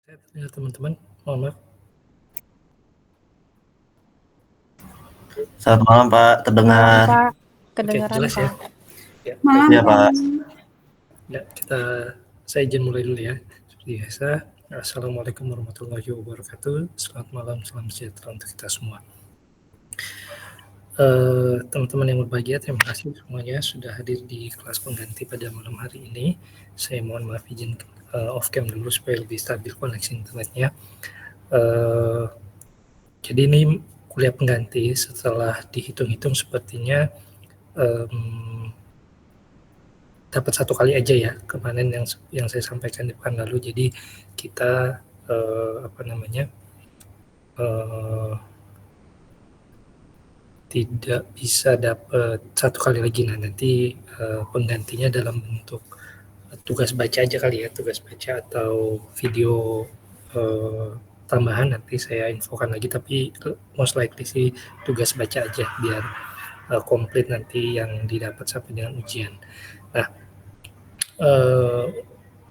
Ya teman-teman, mohon maaf. Selamat malam Pak, terdengar. Malam Pak, Oke, kedengaran jelas ya. Pak. Ya, Malam, Ya Pak. ya saya izin mulai dulu ya. Seperti biasa, Assalamualaikum warahmatullahi wabarakatuh. Selamat malam, salam sejahtera untuk kita semua. Teman-teman yang berbahagia, terima kasih semuanya sudah hadir di kelas pengganti pada malam hari ini. Saya mohon maaf izin off cam dulu supaya lebih stabil koneksi internetnya. Jadi ini kuliah pengganti, setelah dihitung-hitung sepertinya dapat satu kali aja ya kemarin yang saya sampaikan di pekan lalu. Jadi kita tidak bisa dapat satu kali lagi. Nah nanti penggantinya dalam bentuk tugas baca aja kali ya, tugas baca atau video tambahan nanti saya infokan lagi, tapi most likely sih tugas baca aja biar komplit nanti yang didapat sampai dengan ujian. Nah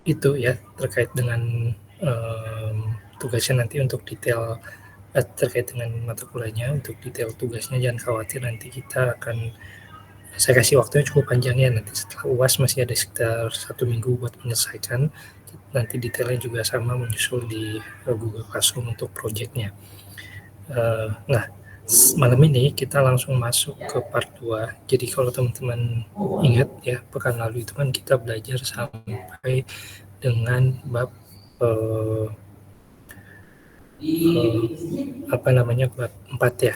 itu ya terkait dengan tugasnya nanti. Untuk detail terkait dengan mata kuliahnya, untuk detail tugasnya jangan khawatir, nanti kita akan, saya kasih waktunya cukup panjang ya, nanti setelah UAS masih ada sekitar 1 minggu buat menyelesaikan. Nanti detailnya juga sama menyusul di Google Classroom untuk projectnya. Nah malam ini kita langsung masuk ke part 2. Jadi kalau teman-teman ingat ya, pekan lalu itu kan kita belajar sampai dengan bab bab 4 ya,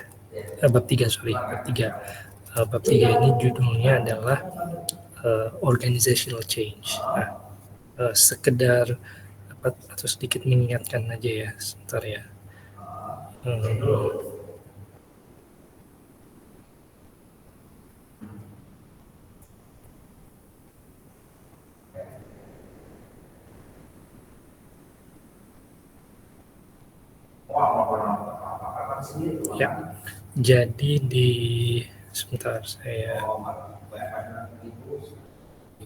bab 3 bab 3. Bab 3 ini judulnya adalah organizational change. Nah, sekedar atau sedikit mengingatkan aja ya, sebentar ya. Ya, jadi sebentar saya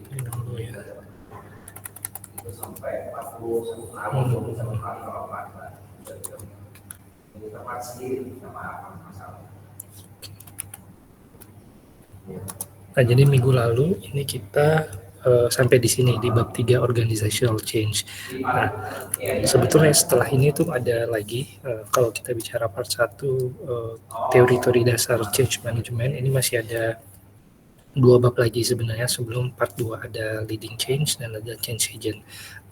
ini dulu ya. Nah, jadi minggu lalu ini kita sampai di sini di bab 3 organizational change. Nah, sebetulnya setelah ini tuh ada lagi kalau kita bicara part 1 teori-teori dasar change management, ini masih ada 2 bab lagi sebenarnya sebelum part 2, ada leading change dan ada change agent.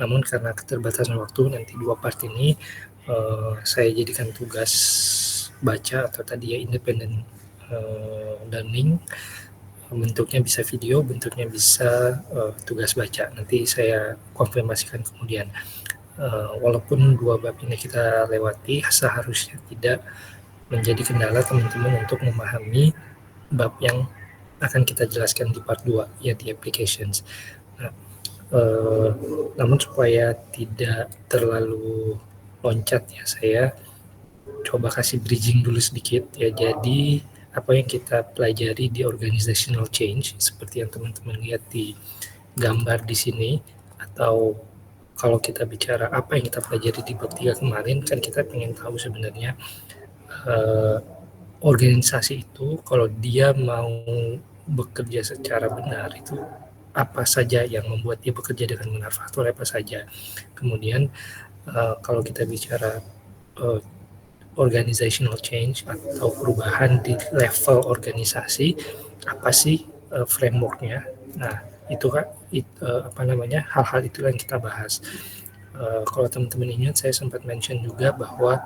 Namun karena keterbatasan waktu, nanti 2 part ini saya jadikan tugas baca atau tadi ya independent learning. Bentuknya bisa video, bentuknya bisa tugas baca. Nanti saya konfirmasikan kemudian. Walaupun 2 bab ini kita lewati, seharusnya tidak menjadi kendala teman-teman untuk memahami bab yang akan kita jelaskan di part 2, ya di applications. Nah, namun supaya tidak terlalu loncat ya, saya coba kasih bridging dulu sedikit ya. Jadi apa yang kita pelajari di organizational change seperti yang teman-teman lihat di gambar di sini, atau kalau kita bicara apa yang kita pelajari di bab 3 kemarin, kan kita pengen tahu sebenarnya organisasi itu kalau dia mau bekerja secara benar itu apa saja yang membuat dia bekerja dengan benar, faktor apa saja. Kemudian kalau kita bicara organizational change atau perubahan di level organisasi, apa sih frameworknya. Nah itu kan hal-hal itu yang kita bahas. Kalau teman-teman ingat, saya sempat mention juga bahwa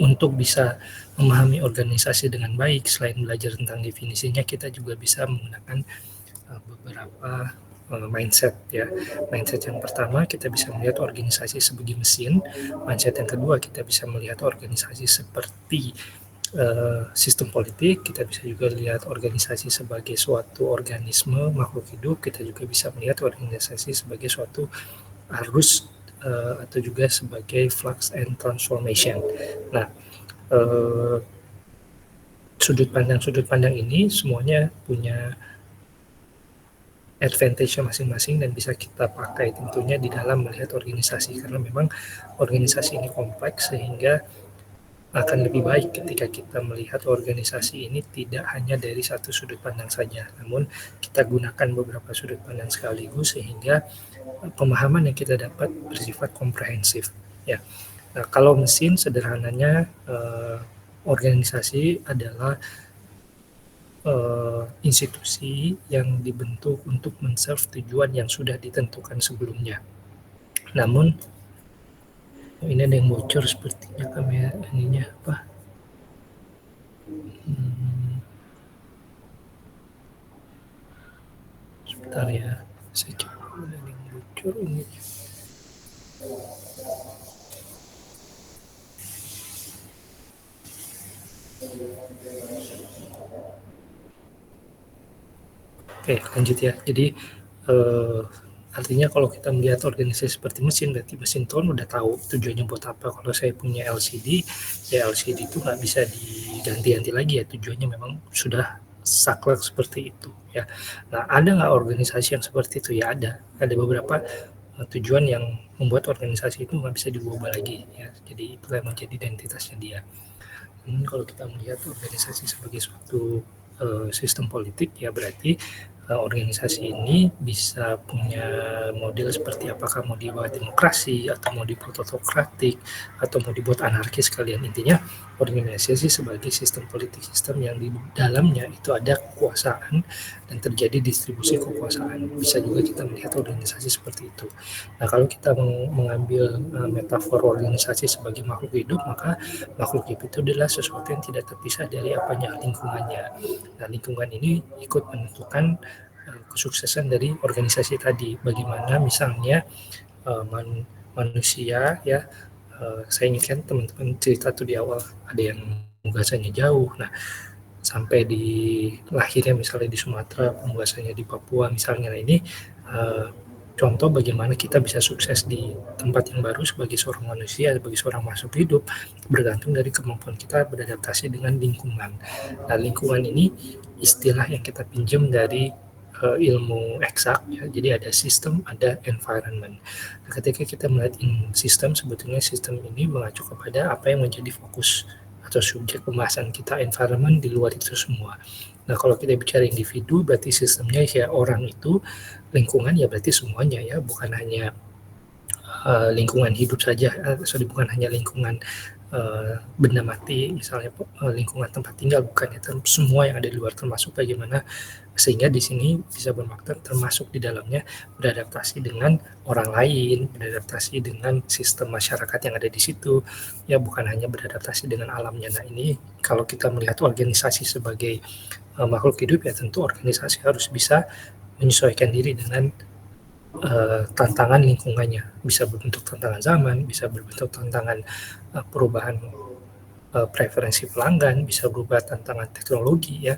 untuk bisa memahami organisasi dengan baik, selain belajar tentang definisinya, kita juga bisa menggunakan beberapa mindset ya. Mindset yang pertama, kita bisa melihat organisasi sebagai mesin. Mindset yang kedua, kita bisa melihat organisasi seperti sistem politik. Kita bisa juga lihat organisasi sebagai suatu organisme makhluk hidup. Kita juga bisa melihat organisasi sebagai suatu arus atau juga sebagai flux and transformation. Nah, sudut pandang ini semuanya punya advantage-nya masing-masing dan bisa kita pakai tentunya di dalam melihat organisasi, karena memang organisasi ini kompleks sehingga akan lebih baik ketika kita melihat organisasi ini tidak hanya dari satu sudut pandang saja, namun kita gunakan beberapa sudut pandang sekaligus sehingga pemahaman yang kita dapat bersifat komprehensif. Ya, nah kalau mesin sederhananya organisasi adalah institusi yang dibentuk untuk men-serve tujuan yang sudah ditentukan sebelumnya. Namun ini ada yang bocor sepertinya kamera ininya apa? Sebentar ya, saya coba ada yang bocor ini. Oke, lanjut ya. Jadi artinya kalau kita melihat organisasi seperti mesin, berarti mesin tone udah tahu tujuannya buat apa. Kalau saya punya LCD, ya LCD itu nggak bisa diganti-ganti lagi ya, tujuannya memang sudah saklek seperti itu ya. Nah, ada nggak organisasi yang seperti itu? Ya ada. Ada beberapa tujuan yang membuat organisasi itu nggak bisa diubah lagi ya. Jadi itu yang menjadi identitasnya dia. Kalau kita melihat organisasi sebagai suatu sistem politik, ya berarti organisasi ini bisa punya model seperti apakah mau dibuat demokrasi atau mau dibuat otokratik atau mau dibuat anarkis sekalian. Intinya organisasi sebagai sistem politik, sistem yang di dalamnya itu ada kekuasaan dan terjadi distribusi kekuasaan. Bisa juga kita melihat organisasi seperti itu. Nah, kalau kita mengambil metafor organisasi sebagai makhluk hidup, maka makhluk hidup itu adalah sesuatu yang tidak terpisah dari apanya, lingkungannya. Nah, lingkungan ini ikut menentukan kesuksesan dari organisasi tadi. Bagaimana misalnya manusia ya, saya ingatkan teman-teman cerita tuh di awal, ada yang penugasannya jauh. Nah, sampai di lahirnya misalnya di Sumatera, penugasannya di Papua misalnya. Nah, ini contoh bagaimana kita bisa sukses di tempat yang baru sebagai seorang manusia, sebagai seorang makhluk hidup, bergantung dari kemampuan kita beradaptasi dengan lingkungan. Nah, lingkungan ini istilah yang kita pinjam dari ilmu eksak ya. Jadi ada sistem, ada environment. Nah, ketika kita melihat sistem, sebetulnya sistem ini mengacu kepada apa yang menjadi fokus atau subjek pembahasan kita, environment di luar itu semua. Nah, kalau kita bicara individu, berarti sistemnya ya orang itu, lingkungan ya berarti semuanya ya, bukan hanya lingkungan hidup saja, bukan hanya lingkungan benda mati, misalnya lingkungan tempat tinggal, bukan ya, semua yang ada di luar, termasuk bagaimana sehingga di sini bisa bermakna termasuk di dalamnya beradaptasi dengan orang lain, beradaptasi dengan sistem masyarakat yang ada di situ, ya bukan hanya beradaptasi dengan alamnya. Nah, ini kalau kita melihat organisasi sebagai makhluk hidup, ya tentu organisasi harus bisa menyesuaikan diri dengan tantangan lingkungannya, bisa berbentuk tantangan zaman, bisa berbentuk tantangan perubahan preferensi pelanggan, bisa berubah tantangan teknologi ya,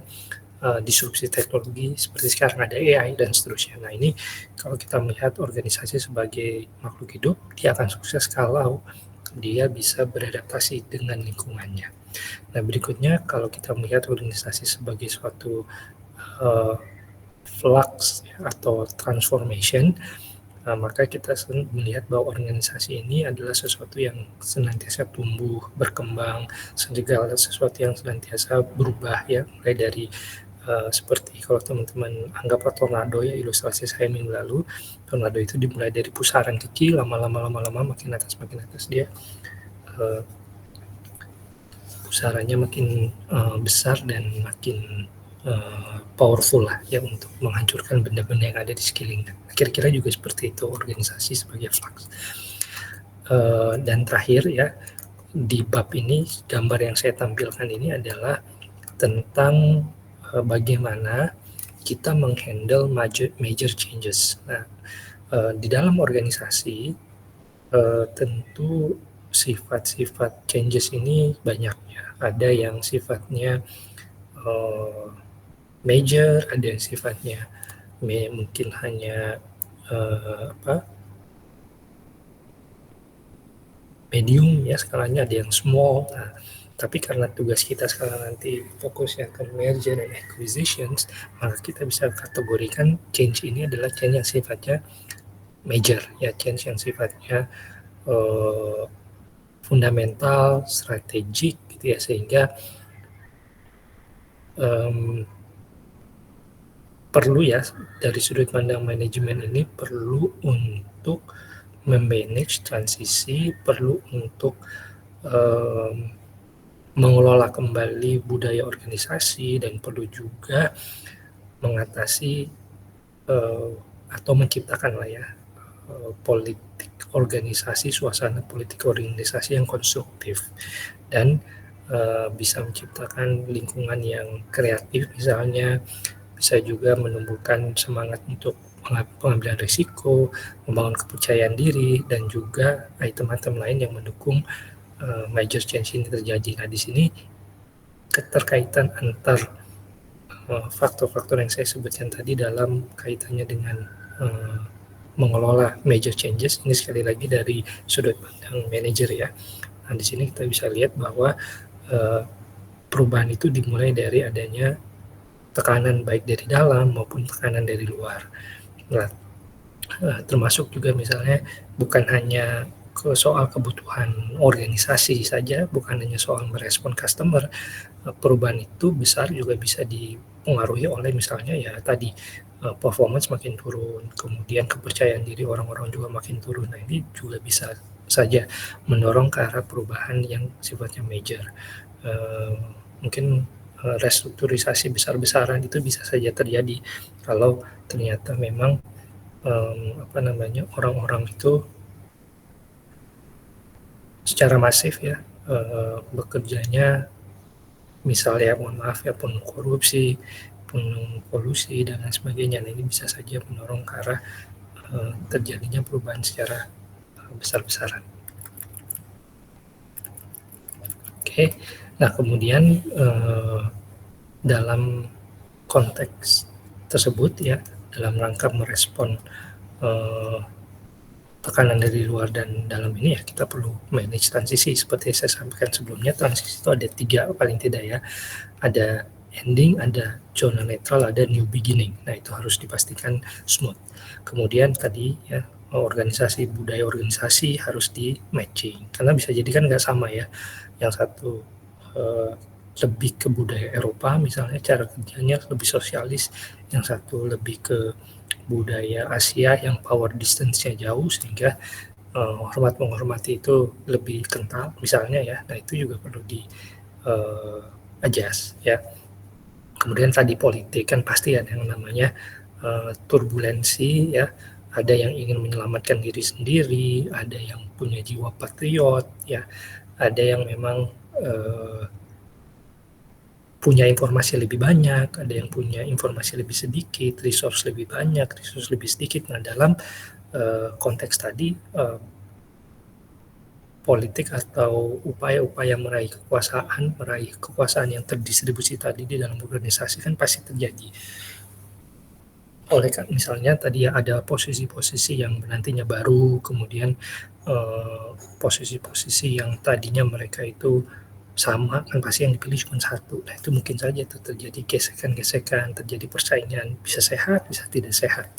disrupsi teknologi seperti sekarang ada AI dan seterusnya. Nah, ini kalau kita melihat organisasi sebagai makhluk hidup, dia akan sukses kalau dia bisa beradaptasi dengan lingkungannya. Nah, berikutnya kalau kita melihat organisasi sebagai suatu flux atau transformation, maka kita melihat bahwa organisasi ini adalah sesuatu yang senantiasa tumbuh, berkembang, segala sesuatu yang senantiasa berubah ya, mulai dari seperti kalau teman-teman anggaplah tornado ya, ilustrasi saya minggu lalu, tornado itu dimulai dari pusaran kecil, lama-lama makin atas dia pusarannya makin besar dan makin powerful lah ya untuk menghancurkan benda-benda yang ada di sekelilingnya. Kira-kira juga seperti itu organisasi sebagai flux. Dan terakhir ya, di bab ini gambar yang saya tampilkan ini adalah tentang bagaimana kita menghandle major changes. Nah, di dalam organisasi tentu sifat-sifat changes ini banyak ya. Ada yang sifatnya major, ada yang sifatnya mungkin hanya medium ya skalanya, ada yang small. Nah, Tapi karena tugas kita sekarang nanti fokusnya ke merger and acquisitions, maka kita bisa kategorikan change ini adalah change yang sifatnya major, ya, change yang sifatnya fundamental, strategik, gitu ya, sehingga perlu ya dari sudut pandang manajemen ini perlu untuk memanage transisi, perlu untuk mengelola kembali budaya organisasi, dan perlu juga mengatasi atau menciptakan lah ya politik organisasi, suasana politik organisasi yang konstruktif dan bisa menciptakan lingkungan yang kreatif, misalnya bisa juga menumbuhkan semangat untuk pengambilan risiko, membangun kepercayaan diri, dan juga item-item lain yang mendukung major change ini terjadi. Nah, di sini keterkaitan antar faktor-faktor yang saya sebutkan tadi dalam kaitannya dengan mengelola major changes ini sekali lagi dari sudut pandang manajer ya. Nah, di sini kita bisa lihat bahwa perubahan itu dimulai dari adanya tekanan baik dari dalam maupun tekanan dari luar. Nah, termasuk juga misalnya bukan hanya soal kebutuhan organisasi saja, bukan hanya soal merespon customer, perubahan itu besar juga bisa dipengaruhi oleh misalnya ya tadi performance makin turun, kemudian kepercayaan diri orang-orang juga makin turun. Nah, ini juga bisa saja mendorong ke arah perubahan yang sifatnya major. Mungkin restrukturisasi besar-besaran itu bisa saja terjadi kalau ternyata memang orang-orang itu secara masif ya bekerjanya misalnya mohon maaf ya penuh korupsi, penuh kolusi dan lain sebagainya. Nah, ini bisa saja mendorong ke arah terjadinya perubahan secara besar-besaran. Oke, nah kemudian dalam konteks tersebut ya, dalam rangka merespon tekanan dari luar dan dalam ini ya, kita perlu manage transisi. Seperti saya sampaikan sebelumnya, transisi itu ada 3 paling tidak ya. Ada ending, ada zona netral, ada new beginning. Nah, itu harus dipastikan smooth. Kemudian tadi ya, organisasi, budaya organisasi harus di matching. Karena bisa jadi kan nggak sama ya. Yang satu lebih ke budaya Eropa misalnya, cara kerjanya lebih sosialis. Yang satu lebih ke budaya Asia yang power distance-nya jauh, sehingga hormat menghormati itu lebih kental misalnya ya. Nah, itu juga perlu di adjust ya. Kemudian tadi politik kan pasti ada yang namanya turbulensi ya. Ada yang ingin menyelamatkan diri sendiri, ada yang punya jiwa patriot ya, ada yang memang punya informasi lebih banyak, ada yang punya informasi lebih sedikit, resource lebih banyak, resource lebih sedikit. Nah, dalam konteks tadi politik atau upaya-upaya meraih kekuasaan yang terdistribusi tadi di dalam organisasi kan pasti terjadi. Oleh kan misalnya tadi ya ada posisi-posisi yang nantinya baru, kemudian posisi-posisi yang tadinya mereka itu sama kan pasti yang dipilih cuma satu. Nah, itu mungkin saja itu terjadi gesekan-gesekan, terjadi persaingan, bisa sehat, bisa tidak sehat.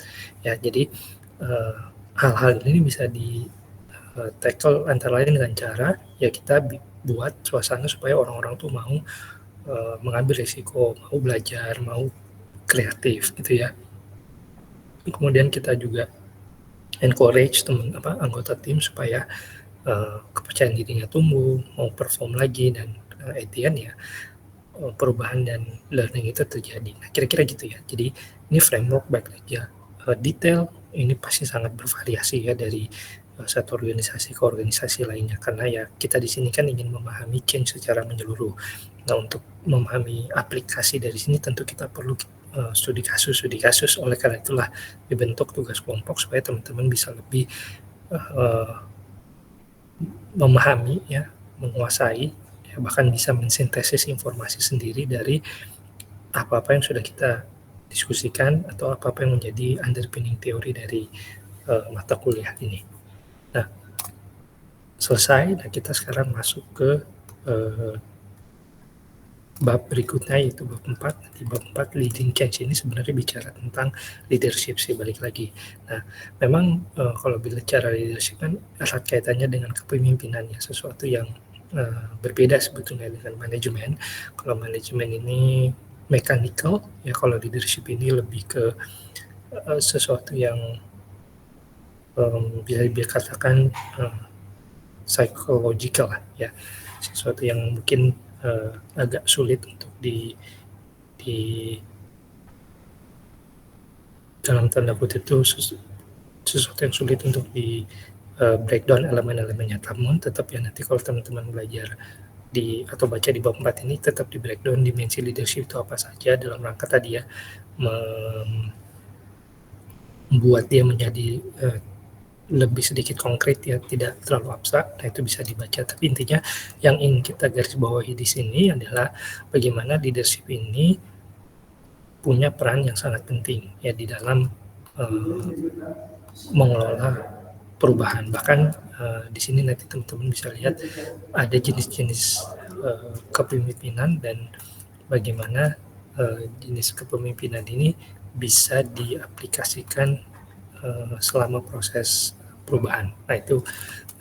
Ya, jadi hal-hal ini bisa di tackle antara lain dengan cara ya kita buat suasana supaya orang-orang tuh mau mengambil risiko, mau belajar, mau kreatif gitu ya. Kemudian kita juga encourage anggota tim supaya kepercayaan dirinya tumbuh, mau perform lagi, dan at the end ya perubahan dan learning itu terjadi. Nah, kira-kira gitu ya. Jadi ini framework baik lagi ya. Detail ini pasti sangat bervariasi ya dari satu organisasi ke organisasi lainnya, karena ya kita di sini kan ingin memahami change secara menyeluruh. Nah, untuk memahami aplikasi dari sini tentu kita perlu studi kasus. Oleh karena itulah dibentuk tugas kelompok supaya teman-teman bisa lebih memahami ya, menguasai ya, bahkan bisa mensintesis informasi sendiri dari apa-apa yang sudah kita diskusikan atau apa-apa yang menjadi underpinning teori dari mata kuliah ini. Nah, selesai. Nah, kita sekarang masuk ke bab berikutnya yaitu bab 4. Di bab 4 leading change ini sebenarnya bicara tentang leadership sih, balik lagi. Nah, memang kalau bicara leadership kan erat kaitannya dengan kepemimpinan ya, sesuatu yang berbeda sebetulnya dengan manajemen. Kalau manajemen ini mechanical, ya kalau leadership ini lebih ke sesuatu yang bisa dikatakan psychological ya, sesuatu yang mungkin agak sulit untuk di dalam tanda kutip itu sesuatu yang sulit untuk di breakdown elemen-elemennya. Namun tetap ya nanti kalau teman-teman belajar atau baca di bab 4 ini tetap di breakdown dimensi leadership itu apa saja dalam rangka tadi ya membuat dia menjadi lebih sedikit konkret ya, tidak terlalu abstrak. Nah, itu bisa dibaca. Tapi intinya yang ingin kita garis bawahi di sini adalah bagaimana leadership ini punya peran yang sangat penting ya di dalam mengelola perubahan. Bahkan di sini nanti teman-teman bisa lihat ada jenis-jenis kepemimpinan dan bagaimana jenis kepemimpinan ini bisa diaplikasikan selama proses perubahan. Nah, itu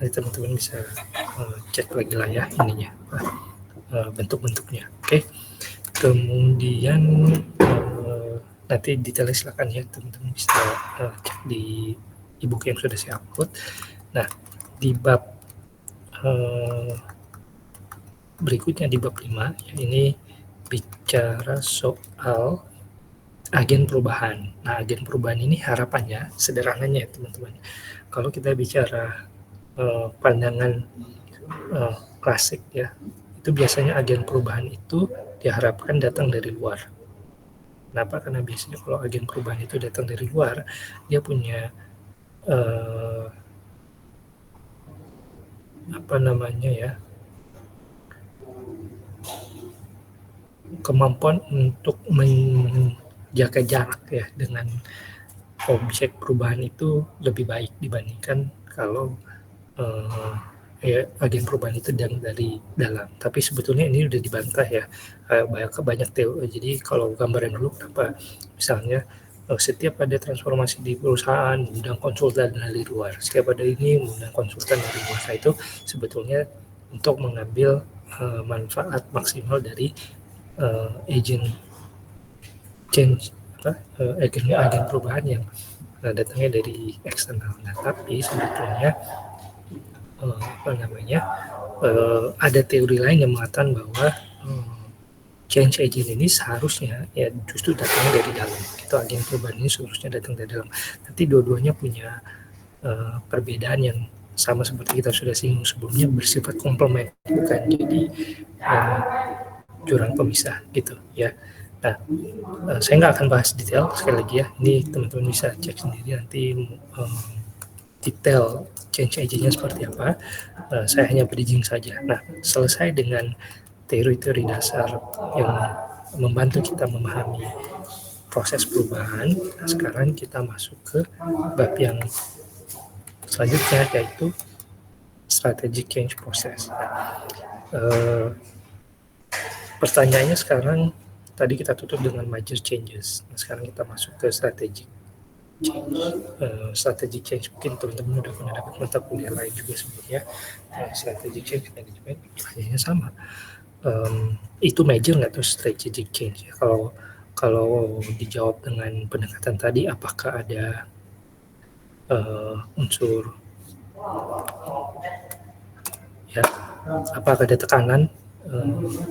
nanti teman-teman bisa cek lagi lah ya ininya, bentuk-bentuknya. Oke. Kemudian nanti detailnya silakan ya teman-teman bisa cek di e-book yang sudah saya upload. Nah, di bab berikutnya di bab 5 ya, ini bicara soal agen perubahan. Nah, agen perubahan ini harapannya sederhananya ya teman-teman. Kalau kita bicara pandangan klasik ya, itu biasanya agen perubahan itu diharapkan datang dari luar. Kenapa? Karena biasanya kalau agen perubahan itu datang dari luar, dia punya kemampuan untuk menjaga jarak ya dengan objek perubahan itu lebih baik dibandingkan kalau agen perubahan itu dari dalam. Tapi sebetulnya ini udah dibantah ya, banyak teori. Jadi kalau gambaran dulu kenapa misalnya setiap ada transformasi di perusahaan mengundang konsultan dari luar, setiap ada ini mengundang konsultan dari luar. Nah, itu sebetulnya untuk mengambil manfaat maksimal dari agent change agen perubahan yang datangnya dari eksternal. Nah, tapi sebetulnya ada teori lain yang mengatakan bahwa change agent ini seharusnya ya justru datangnya dari dalam. Itu agen perubahan ini seharusnya datang dari dalam. Nanti dua-duanya punya perbedaan yang sama seperti kita sudah singgung sebelumnya, bersifat komplement, bukan jadi jurang pemisah gitu ya. Nah, saya nggak akan bahas detail sekali lagi ya. Ini teman-teman bisa cek sendiri nanti detail change agent-nya seperti apa. Saya hanya bridging saja. Nah, selesai dengan teori-teori dasar yang membantu kita memahami proses perubahan. Nah, sekarang kita masuk ke bab yang selanjutnya, yaitu strategic change process. Pertanyaannya sekarang, tadi kita tutup dengan major changes. Nah, sekarang kita masuk ke strategic change. Strategic change mungkin teman-teman udah pernah dapat mata kuliah lain juga sebelumnya. Strategic change management, pertanyaannya sama. Itu major nggak tuh strategic change? Kalau dijawab dengan pendekatan tadi, apakah ada unsur ya, apakah ada tekanan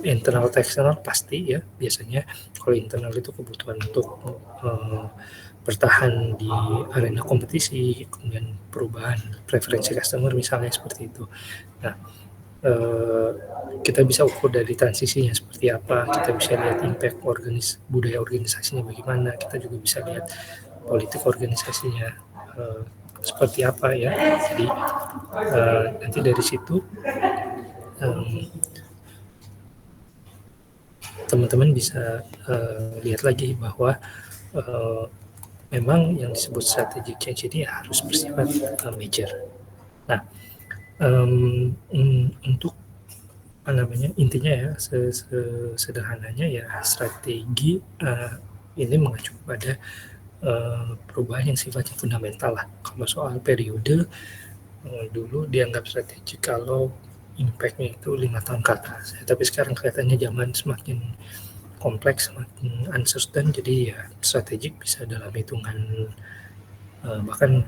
internal atau eksternal? Pasti ya, biasanya kalau internal itu kebutuhan untuk bertahan di arena kompetisi, kemudian perubahan preferensi customer misalnya seperti itu. Nah, kita bisa ukur dari transisinya seperti apa, kita bisa lihat impact budaya organisasinya bagaimana, kita juga bisa lihat politik organisasinya seperti apa ya. Jadi nanti dari situ teman-teman bisa lihat lagi bahwa memang yang disebut strategic change ini harus bersifat major. Nah, untuk intinya ya sederhananya ya strategi ini mengacu pada perubahan yang sifatnya fundamental lah. Kalau soal periode dulu dianggap strategik kalau impact-nya itu 5 tahun ke atas. Tapi sekarang kelihatannya zaman semakin kompleks, semakin uncertain, jadi ya strategik bisa dalam hitungan bahkan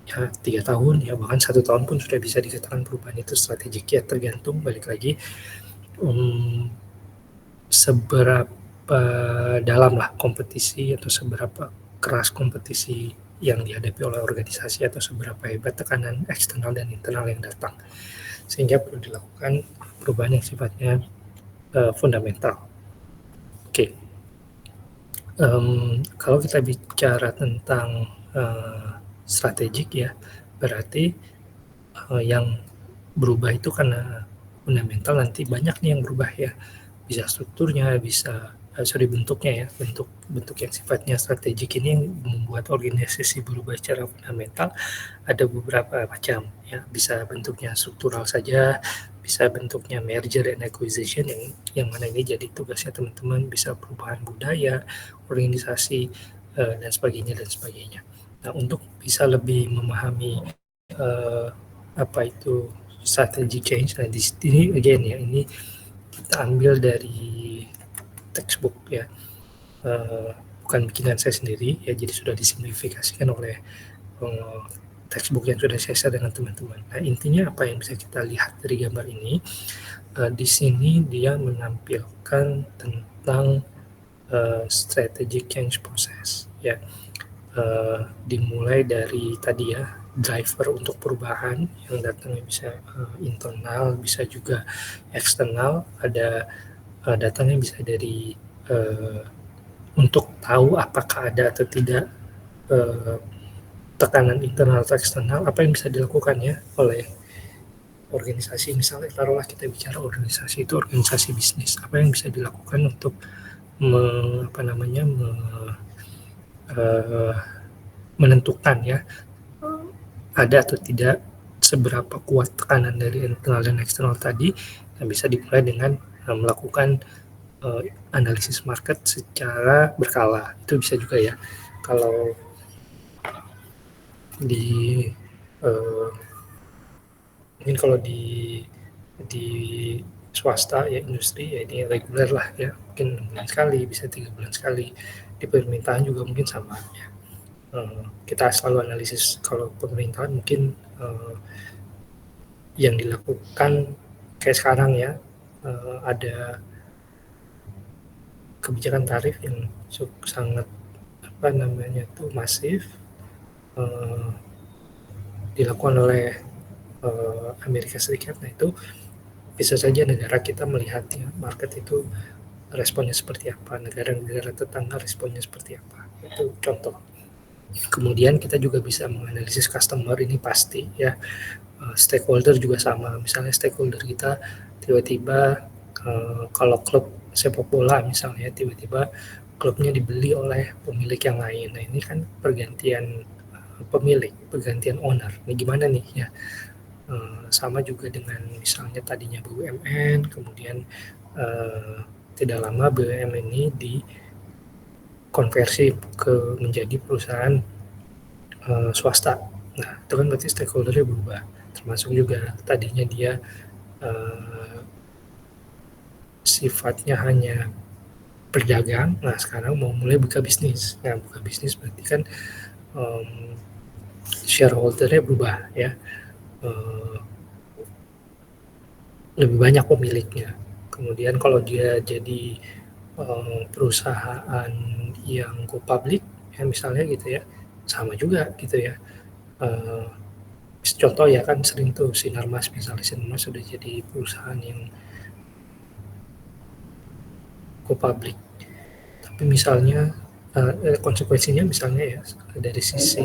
ya 3 tahun, ya bahkan 1 tahun pun sudah bisa dikatakan perubahan itu strategik. Ya tergantung, balik lagi seberapa dalam lah kompetisi atau seberapa keras kompetisi yang dihadapi oleh organisasi atau seberapa hebat tekanan eksternal dan internal yang datang, sehingga perlu dilakukan perubahan yang sifatnya fundamental. Oke. Kalau kita bicara tentang strategik ya, berarti yang berubah itu karena fundamental, nanti banyak nih yang berubah ya, bisa strukturnya, bisa bentuknya ya, bentuk yang sifatnya strategik ini yang membuat organisasi berubah secara fundamental ada beberapa macam ya, bisa bentuknya struktural saja, bisa bentuknya merger and acquisition yang mana ini jadi tugasnya teman-teman, bisa perubahan budaya organisasi dan sebagainya. Nah, untuk bisa lebih memahami apa itu strategic change, nah di sini again ya, ini kita ambil dari textbook ya, bukan bikinan saya sendiri ya, jadi sudah disimplifikasikan oleh textbook yang sudah saya share dengan teman-teman. Nah, intinya apa yang bisa kita lihat dari gambar ini, di sini dia menampilkan tentang strategic change process ya, dimulai dari tadi ya, driver untuk perubahan yang datangnya bisa internal, bisa juga eksternal, ada datangnya bisa dari untuk tahu apakah ada atau tidak tekanan internal atau eksternal, apa yang bisa dilakukan ya oleh organisasi. Misalnya taruhlah kita bicara organisasi itu organisasi bisnis, apa yang bisa dilakukan untuk menentukan ya ada atau tidak seberapa kuat tekanan dari internal dan eksternal tadi. Nah, bisa dimulai dengan melakukan analisis market secara berkala. Itu bisa juga ya, kalau di mungkin kalau di swasta ya, industri ya, ini reguler lah ya, mungkin 6 bulan sekali, bisa 3 bulan sekali. Di pemerintahan juga mungkin sama ya. Kita selalu analisis kalau pemerintahan mungkin yang dilakukan kayak sekarang ya, ada kebijakan tarif yang sangat masif dilakukan oleh Amerika Serikat. Nah, itu bisa saja negara kita melihat ya, market itu responnya seperti apa, negara-negara tetangga responnya seperti apa, itu contoh. Kemudian kita juga bisa menganalisis customer, ini pasti ya, stakeholder juga sama. Misalnya stakeholder kita tiba-tiba kalau klub sepak bola misalnya, tiba-tiba klubnya dibeli oleh pemilik yang lain. Nah, ini kan pergantian pemilik, pergantian owner. Ini gimana nih ya? Sama juga dengan misalnya tadinya BUMN, kemudian tidak lama BUMN ini dikonversi menjadi perusahaan swasta. Nah, itu kan berarti stakeholdernya berubah. Termasuk juga tadinya dia sifatnya hanya berdagang, nah sekarang mau mulai buka bisnis. Nah, buka bisnis berarti kan shareholdernya berubah ya, lebih banyak pemiliknya. Kemudian kalau dia jadi perusahaan yang go public ya misalnya gitu ya, sama juga gitu ya. Contoh ya kan sering tuh Sinarmas, misalnya Sinarmas sudah jadi perusahaan yang go public, tapi misalnya konsekuensinya misalnya ya dari sisi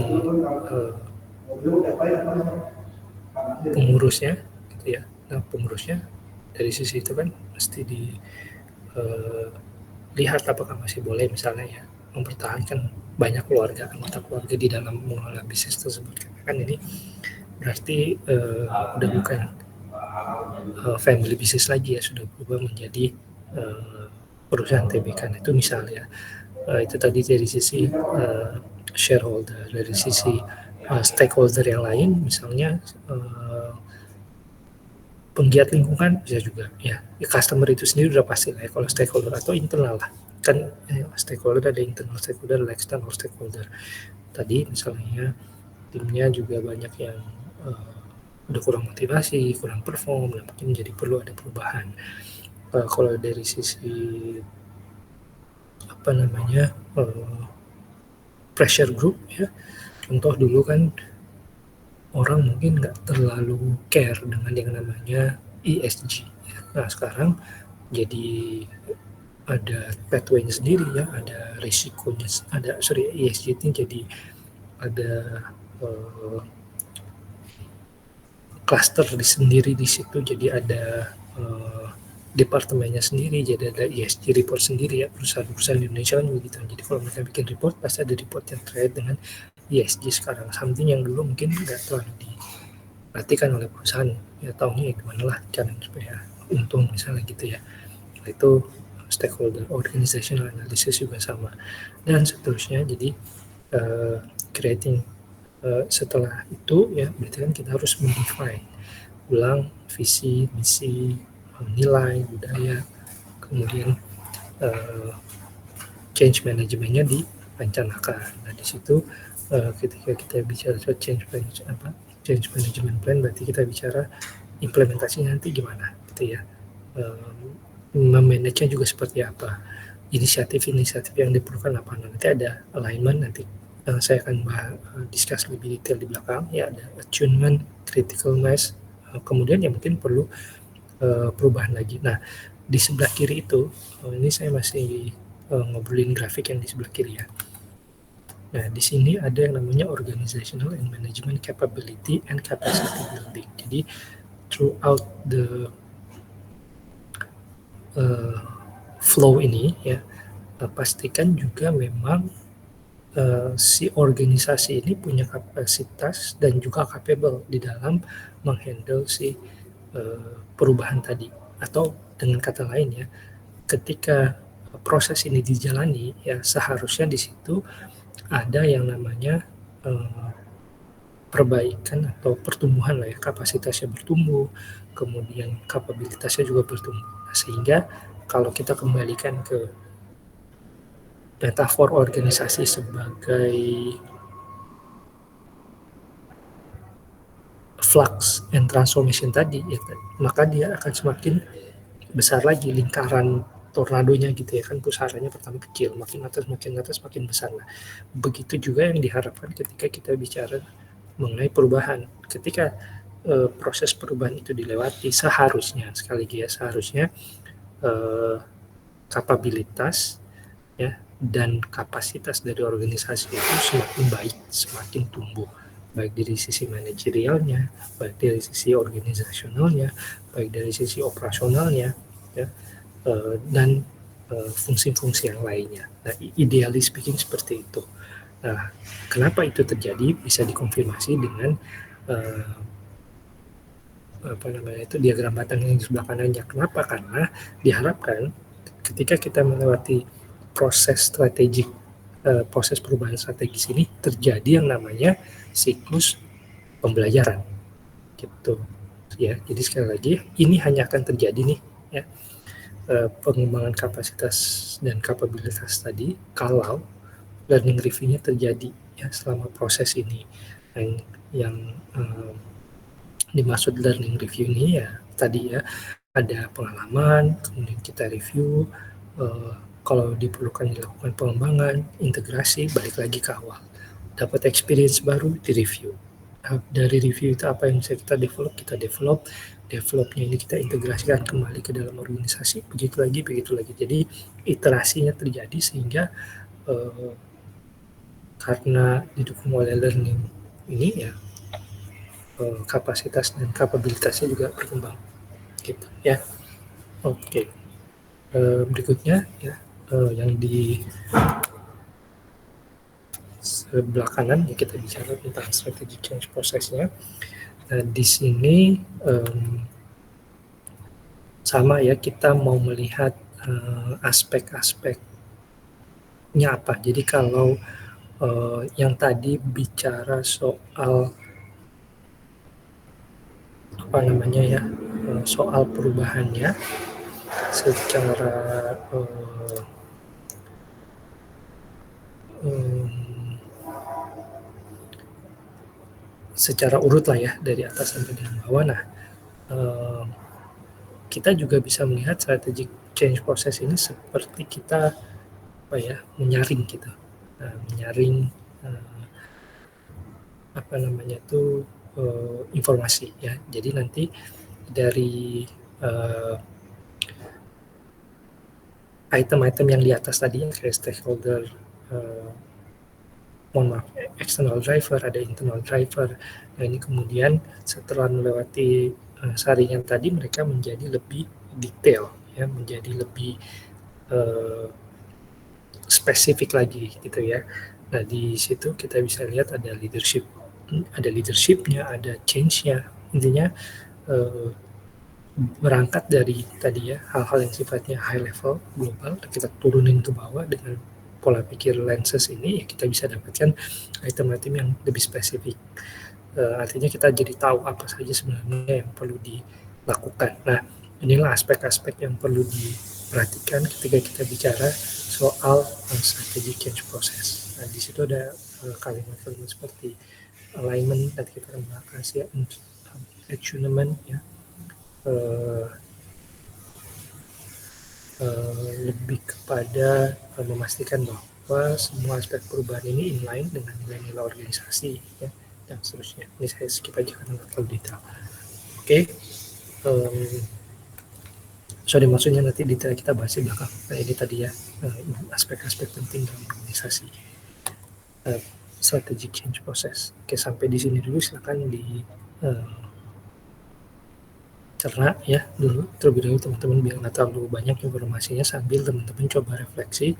pengurusnya gitu ya. Nah, pengurusnya dari sisi itu kan mesti dilihat apakah masih boleh misalnya ya mempertahankan banyak anggota keluarga di dalam mengelola bisnis tersebut. Kan ini berarti udah bukan family business lagi ya, sudah berubah menjadi perusahaan TBK. Nah, itu misalnya itu tadi dari sisi shareholder, dari sisi stakeholder yang lain, misalnya penggiat lingkungan bisa juga ya, customer itu sendiri udah pasti lah ya, kalau stakeholder atau internal lah kan, stakeholder ada internal stakeholder, ada external stakeholder. Tadi misalnya timnya juga banyak yang udah kurang motivasi, kurang perform, dan mungkin jadi perlu ada perubahan. Kalau dari sisi apa namanya pressure group ya, contoh dulu kan orang mungkin nggak terlalu care dengan yang namanya ESG. Nah sekarang jadi ada pathway-nya sendiri ya, ada risikonya, ada ESG ini jadi ada cluster sendiri di situ, jadi ada departemennya sendiri, jadi ada ESG report sendiri ya, perusahaan-perusahaan di Indonesia kan begitu. Jadi kalau mereka bikin report pasti ada report yang terkait dengan ESG sekarang, something yang dulu mungkin nggak terlalu diperhatikan oleh perusahaan ya, tahunya gimana lah caranya supaya untung misalnya gitu ya. Itu stakeholder organizational analysis juga sama dan seterusnya. Jadi creating setelah itu ya berarti kan kita harus mendefine ulang visi, misi, nilai, budaya, kemudian change manajemennya direncanakan. Nah di situ ketika kita bicara soal change management plan, berarti kita bicara implementasinya nanti gimana gitu ya, memanage-nya juga seperti apa, inisiatif-inisiatif yang diperlukan apa. Nanti ada alignment, nanti saya akan discuss lebih detail di belakang ya, ada attunement, critical mass, kemudian yang mungkin perlu perubahan lagi. Nah di sebelah kiri itu ini saya masih ngobrolin grafik yang di sebelah kiri ya. Nah, di sini ada yang namanya organizational and management capability and capacity building. Jadi, throughout the flow ini ya, pastikan juga memang si organisasi ini punya kapasitas dan juga capable di dalam menghandle si perubahan tadi. Atau dengan kata lain ya, ketika proses ini dijalani ya, seharusnya di situ ada yang namanya perbaikan atau pertumbuhan lah ya, kapasitasnya bertumbuh, kemudian kapabilitasnya juga bertumbuh. Nah, sehingga kalau kita kembalikan ke metafor organisasi sebagai flux and transformation tadi ya, maka dia akan semakin besar lagi lingkaran tornadonya gitu ya kan, pusarannya pertama kecil, makin atas makin besar. Nah, begitu juga yang diharapkan ketika kita bicara mengenai perubahan. Ketika proses perubahan itu dilewati, seharusnya sekali lagi ya, seharusnya kapabilitas ya dan kapasitas dari organisasi itu semakin baik, semakin tumbuh, baik dari sisi manajerialnya, baik dari sisi organisasionalnya, baik dari sisi operasionalnya ya, dan fungsi-fungsi yang lainnya. Nah, ideally speaking seperti itu. Nah, kenapa itu terjadi bisa dikonfirmasi dengan diagram batang yang di sebelah kanannya. Kenapa? Karena diharapkan ketika kita melewati proses strategik, proses perubahan strategis ini, terjadi yang namanya siklus pembelajaran gitu ya. Jadi sekali lagi ini hanya akan terjadi nih ya, pengembangan kapasitas dan kapabilitas tadi kalau learning review-nya terjadi ya selama proses ini. Yang dimaksud learning review ini ya tadi ya, ada pengalaman, kemudian kita review, kalau diperlukan dilakukan pengembangan, integrasi, balik lagi ke awal, dapat experience baru di review. Nah, dari review itu apa yang bisa kita develop, developnya ini kita integrasikan kembali ke dalam organisasi, begitu lagi. Jadi iterasinya terjadi sehingga karena didukung oleh learning ini ya, kapasitas dan kapabilitasnya juga berkembang gitu ya. Oke. Berikutnya ya, yang di sebelah kanan ya, kita bicara tentang strategic change prosesnya. Nah, di sini sama ya, kita mau melihat aspek-aspeknya apa. Jadi kalau yang tadi bicara soal apa namanya ya, soal perubahannya secara secara urut lah ya, dari atas sampai dengan bawah. Nah, kita juga bisa melihat strategic change process ini seperti kita apa ya, menyaring gitu, menyaring apa namanya tuh informasi ya. Jadi nanti dari item-item yang di atas tadi kayak stakeholder, mohon maaf, external driver, ada internal driver. Nah ini kemudian setelah melewati saringan tadi, mereka menjadi lebih detail ya, menjadi lebih spesifik lagi gitu ya. Nah di situ kita bisa lihat ada leadershipnya, ada change-nya. Intinya berangkat dari tadi ya, hal-hal yang sifatnya high level, global, kita turunin ke bawah dengan pola pikir lenses ini, ya kita bisa dapatkan item-item yang lebih spesifik. Artinya kita jadi tahu apa saja sebenarnya yang perlu dilakukan. Nah, inilah aspek-aspek yang perlu diperhatikan ketika kita bicara soal strategic change process. Nah, di situ ada kalimat-kalimat seperti alignment, nanti kita akan bahas ya, attunement ya, lebih kepada memastikan bahwa semua aspek perubahan ini inline dengan nilai-nilai organisasi ya, dan seterusnya. Ini saya skip aja karena nggak terlalu detail. Oke, sorry, maksudnya nanti detail kita bahas di belakang. Nah ini tadi ya, aspek-aspek penting dalam organisasi, strategic change process. Oke, sampai di sini dulu, silakan di cerna ya dulu terlebih dahulu teman-teman, biar nggak terlalu banyak informasinya, sambil teman-teman coba refleksi.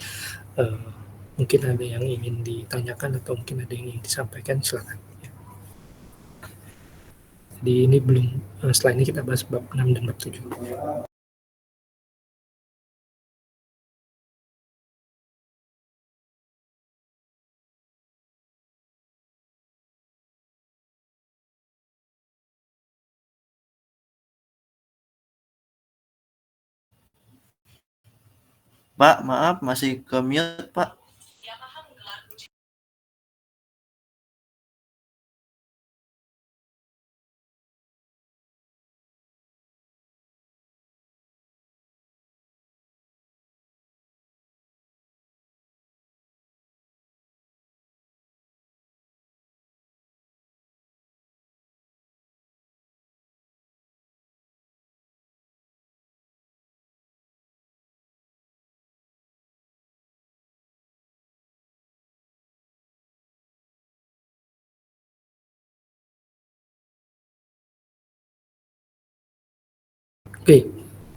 Mungkin ada yang ingin ditanyakan atau mungkin ada yang ingin disampaikan, silakan ya. Jadi ini belum, setelah ini kita bahas bab 6 dan bab 7. Pak, maaf masih ke mute, Pak. Oke,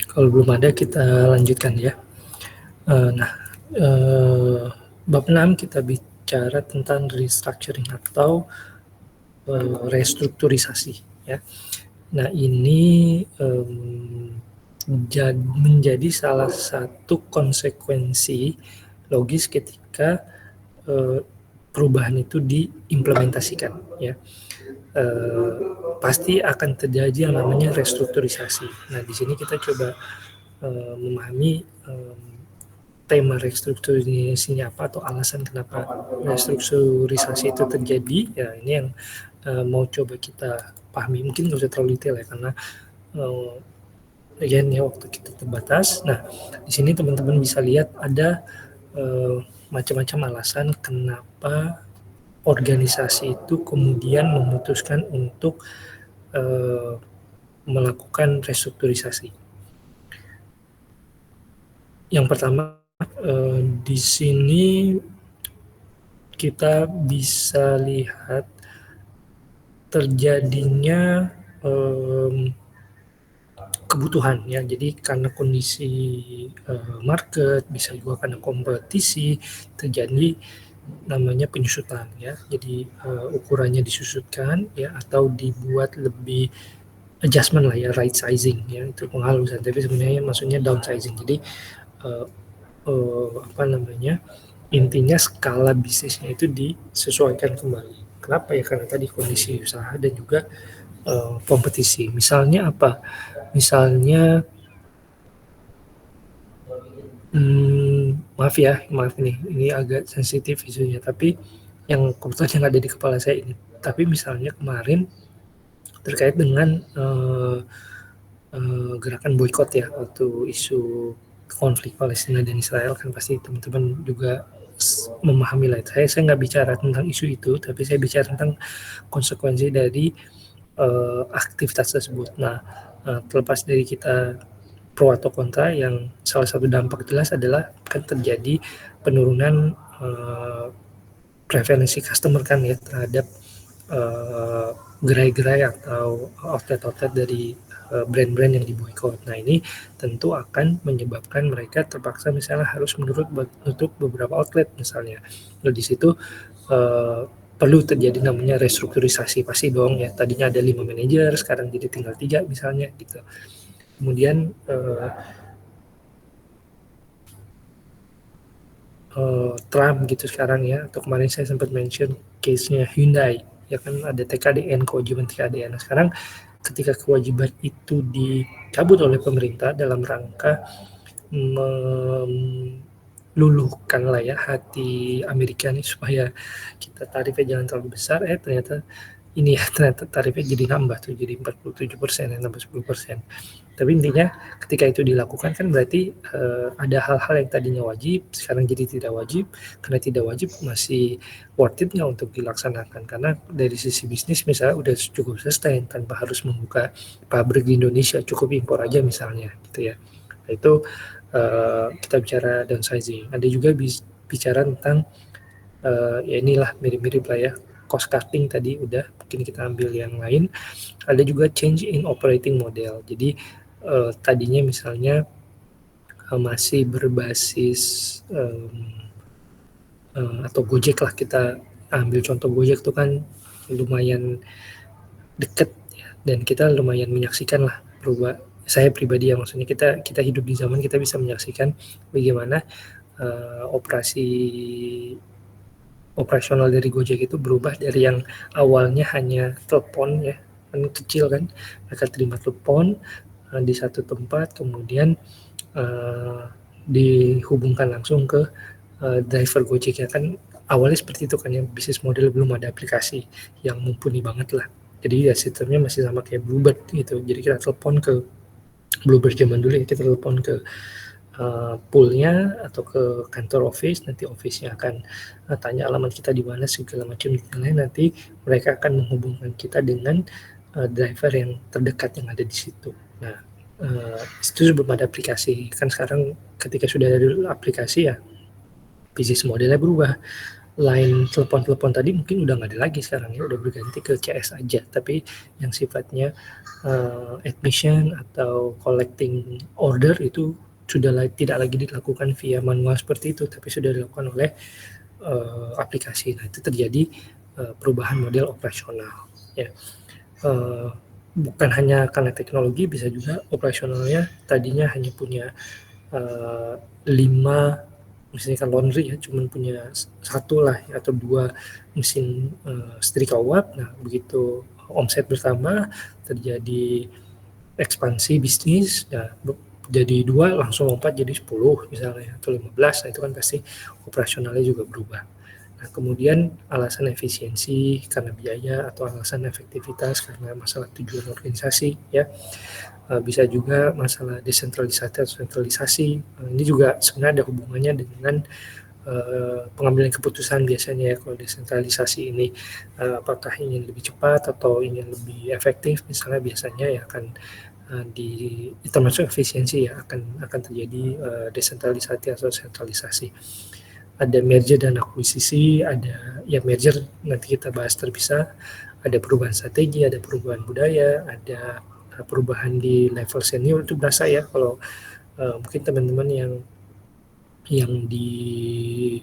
kalau belum ada kita lanjutkan ya. Nah, bab 6 kita bicara tentang restructuring atau restrukturisasi ya. Nah ini menjadi salah satu konsekuensi logis ketika perubahan itu diimplementasikan ya. Pasti akan terjadi yang namanya restrukturisasi. Nah di sini kita coba memahami tema restrukturisasinya apa, atau alasan kenapa restrukturisasi itu terjadi ya. Ini yang mau coba kita pahami. Mungkin nggak usah terlalu detail ya, karena again ya, waktu kita terbatas. Nah di sini teman-teman bisa lihat ada macam-macam alasan kenapa organisasi itu kemudian memutuskan untuk melakukan restrukturisasi. Yang pertama, di sini kita bisa lihat terjadinya kebutuhan ya. Jadi karena kondisi market, bisa juga karena kompetisi, terjadi namanya penyusutan ya. Jadi ukurannya disusutkan ya, atau dibuat lebih adjustment lah ya, right sizing ya, itu penghalusan, tapi sebenarnya maksudnya downsizing. Jadi apa namanya, intinya skala bisnisnya itu disesuaikan kembali. Kenapa ya? Karena tadi kondisi usaha dan juga kompetisi. Misalnya apa? Misalnya maaf ya, maaf nih, ini agak sensitif isunya, tapi yang kebetulan yang ada di kepala saya ini. Tapi misalnya kemarin terkait dengan gerakan boykot ya, waktu isu konflik Palestina dan Israel, kan pasti teman-teman juga memahami lah. Saya nggak bicara tentang isu itu, tapi saya bicara tentang konsekuensi dari aktivitas tersebut. Nah, terlepas dari kita pro atau kontra, yang salah satu dampak jelas adalah kan terjadi penurunan preferensi customer kan ya terhadap gerai-gerai atau outlet-outlet dari brand-brand yang diboykot. Nah, ini tentu akan menyebabkan mereka terpaksa misalnya harus menutup beberapa outlet misalnya. Lalu di situ perlu terjadi namanya restrukturisasi pasti dong ya. Tadinya ada 5 manajer, sekarang jadi tinggal 3 misalnya gitu. Kemudian Trump gitu sekarang ya, atau kemarin saya sempat mention case-nya Hyundai, ya kan ada TKDN, kewajiban TKDN. Nah, sekarang ketika kewajiban itu dicabut oleh pemerintah dalam rangka meluluhkan lah ya hati Amerika nih supaya kita tarifnya jangan terlalu besar, ternyata ini ya, ternyata tarifnya jadi nambah tuh, jadi 47% ya, nambah 10%. Tapi intinya ketika itu dilakukan kan berarti ada hal-hal yang tadinya wajib sekarang jadi tidak wajib. Karena tidak wajib masih worth it nggak untuk dilaksanakan, karena dari sisi bisnis misalnya udah cukup sustain tanpa harus membuka pabrik di Indonesia, cukup impor aja misalnya gitu ya. Nah, itu kita bicara downsizing. Ada juga bicara tentang ya inilah mirip-mirip lah ya, cost cutting tadi udah, mungkin kita ambil yang lain. Ada juga change in operating model. Jadi tadinya misalnya masih berbasis atau Gojek lah, kita ambil contoh Gojek tuh kan lumayan deket ya, dan kita lumayan menyaksikan lah berubah. Saya pribadi ya, maksudnya kita hidup di zaman kita bisa menyaksikan bagaimana operasional dari Gojek itu berubah dari yang awalnya hanya telepon ya, kan kecil kan, mereka terima telepon di satu tempat, kemudian dihubungkan langsung ke driver Gojek ya kan. Awalnya seperti itu kan ya, bisnis model belum ada aplikasi yang mumpuni banget lah. Jadi ya sistemnya masih sama kayak Bluebird gitu. Jadi kita telepon ke Bluebird zaman dulu ya, kita telepon ke poolnya atau ke kantor office, nanti office-nya akan tanya alamat kita di mana segala macam, nanti mereka akan menghubungkan kita dengan driver yang terdekat yang ada di situ. Nah, itu sebelum ada aplikasi. Kan sekarang ketika sudah ada aplikasi ya, bisnis modelnya berubah. Lain telepon-telepon tadi mungkin udah nggak ada lagi sekarang ya, udah berganti ke CS aja, tapi yang sifatnya admission atau collecting order itu sudah tidak lagi dilakukan via manual seperti itu, tapi sudah dilakukan oleh aplikasi. Nah, itu terjadi perubahan model operasional ya. Bukan hanya karena teknologi, bisa juga operasionalnya tadinya hanya punya 5 misalnya kan laundry ya, cuman punya 1 lah ya, atau 2 mesin setrika uap. Nah, begitu omset bertambah, terjadi ekspansi bisnis, ya jadi 2 langsung lompat jadi 10 misalnya atau 15. Nah, itu kan pasti operasionalnya juga berubah. Nah, kemudian alasan efisiensi karena biaya atau alasan efektivitas karena masalah tujuan organisasi ya. Bisa juga masalah desentralisasi atau sentralisasi. Ini juga sebenarnya ada hubungannya dengan pengambilan keputusan biasanya ya, kalau desentralisasi ini apakah ingin lebih cepat atau ingin lebih efektif misalnya, biasanya ya akan termasuk efisiensi ya, akan terjadi desentralisasi atau sentralisasi. Ada merger dan akuisisi, ada ya merger nanti kita bahas terpisah, ada perubahan strategi, ada perubahan budaya, ada perubahan di level senior. Itu berasa ya kalau mungkin teman-teman yang di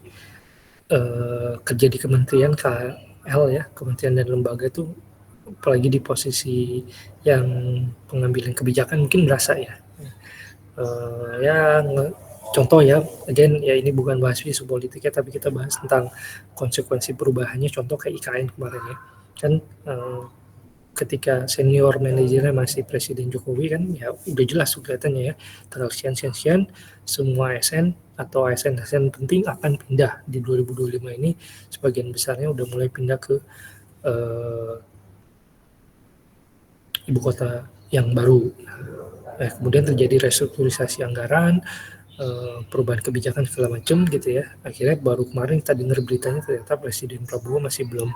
kerja di kementerian KL ya, kementerian dan lembaga tuh apalagi di posisi yang pengambilan kebijakan mungkin berasa ya. Ya contoh ya, again ya ini bukan bahas isu politiknya tapi kita bahas tentang konsekuensi perubahannya. Contoh kayak IKN kemarin ya, kan ketika senior manajernya masih Presiden Jokowi kan ya udah jelas tuh kelihatannya ya, tanggal sekian semua ASN atau ASN penting akan pindah di 2025 ini, sebagian besarnya udah mulai pindah ke ibu kota yang baru. Kemudian terjadi restrukturisasi anggaran, perubahan kebijakan segala macam gitu ya. Akhirnya baru kemarin kita dengar beritanya ternyata Presiden Prabowo masih belum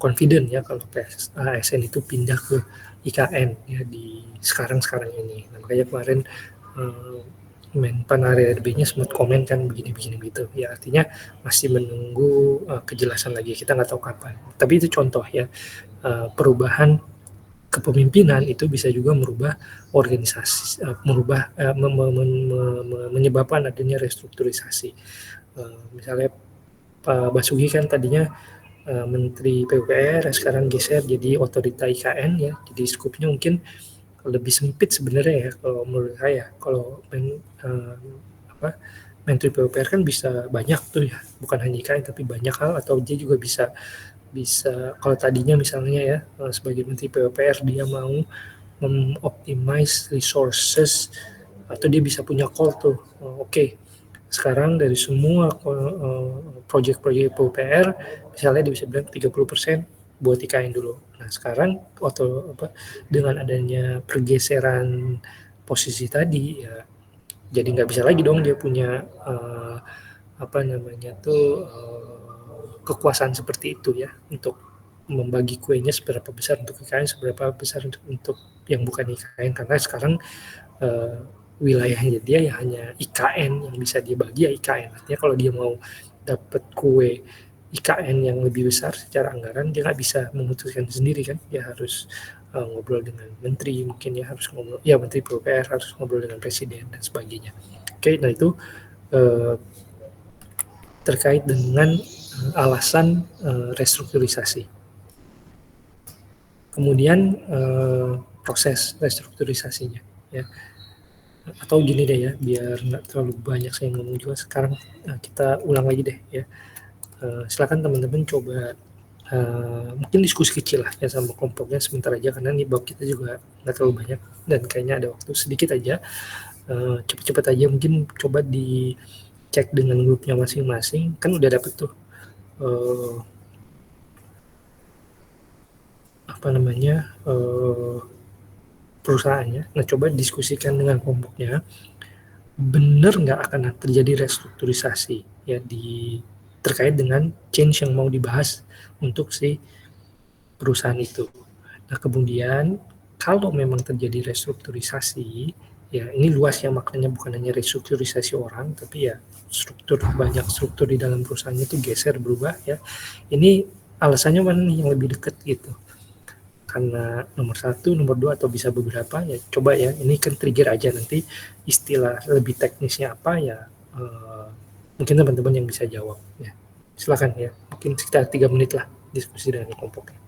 confident ya kalau ASN itu pindah ke IKN ya di sekarang ini. Nah, makanya kemarin Menpan RRB-nya sempat komen kan begini gitu. Ya artinya masih menunggu kejelasan lagi. Kita nggak tahu kapan. Tapi itu contoh ya, perubahan kepemimpinan itu bisa juga merubah organisasi, menyebabkan adanya restrukturisasi. Misalnya Pak Basuki kan tadinya Menteri PUPR, sekarang geser jadi otorita IKN ya, jadi skupnya mungkin lebih sempit sebenarnya ya kalau menurut saya. Kalau apa, Menteri PUPR kan bisa banyak tuh ya, bukan hanya IKN tapi banyak hal, atau dia juga bisa bisa kalau tadinya misalnya ya sebagai Menteri PUPR dia mau mengoptimize resources atau dia bisa punya call tuh, oke, sekarang dari semua proyek-proyek PUPR misalnya dia bisa bilang 30% buat IKN dulu. Nah sekarang atau apa, dengan adanya pergeseran posisi tadi ya, jadi nggak bisa lagi dong dia punya apa namanya tuh kekuasaan seperti itu ya, untuk membagi kuenya seberapa besar untuk IKN, seberapa besar untuk yang bukan IKN, karena sekarang uh, wilayahnya dia ya hanya IKN yang bisa dia bagi ya IKN. Artinya kalau dia mau dapat kue IKN yang lebih besar secara anggaran, dia nggak bisa memutuskan sendiri kan, dia harus ngobrol dengan menteri, mungkin ya harus ngobrol ya menteri PUPR harus ngobrol dengan presiden dan sebagainya. Oke, nah itu uh, terkait dengan alasan restrukturisasi. Kemudian proses restrukturisasinya ya, atau gini deh ya biar nggak terlalu banyak saya ngomong juga sekarang, kita ulang lagi deh ya. Silakan teman-teman coba mungkin diskusi kecil lah ya sama kelompoknya sebentar aja, karena nih bab kita juga nggak terlalu banyak dan kayaknya ada waktu sedikit aja. Cepet-cepet aja mungkin coba dicek dengan grupnya masing-masing, kan udah dapet tuh apa namanya perusahaannya. Nah coba diskusikan dengan kelompoknya, benar nggak akan terjadi restrukturisasi ya di terkait dengan change yang mau dibahas untuk si perusahaan itu. Nah kemudian kalau memang terjadi restrukturisasi, ya ini luas ya maknanya, bukan hanya restrukturisasi orang tapi ya struktur, banyak struktur di dalam perusahaannya itu geser, berubah ya. Ini alasannya mana nih yang lebih dekat gitu, karena nomor satu, nomor dua, atau bisa beberapa ya. Coba ya, ini kan trigger aja, nanti istilah lebih teknisnya apa ya, mungkin teman-teman yang bisa jawab ya. Silakan ya, mungkin sekitar 3 menit lah diskusi dengan kelompoknya.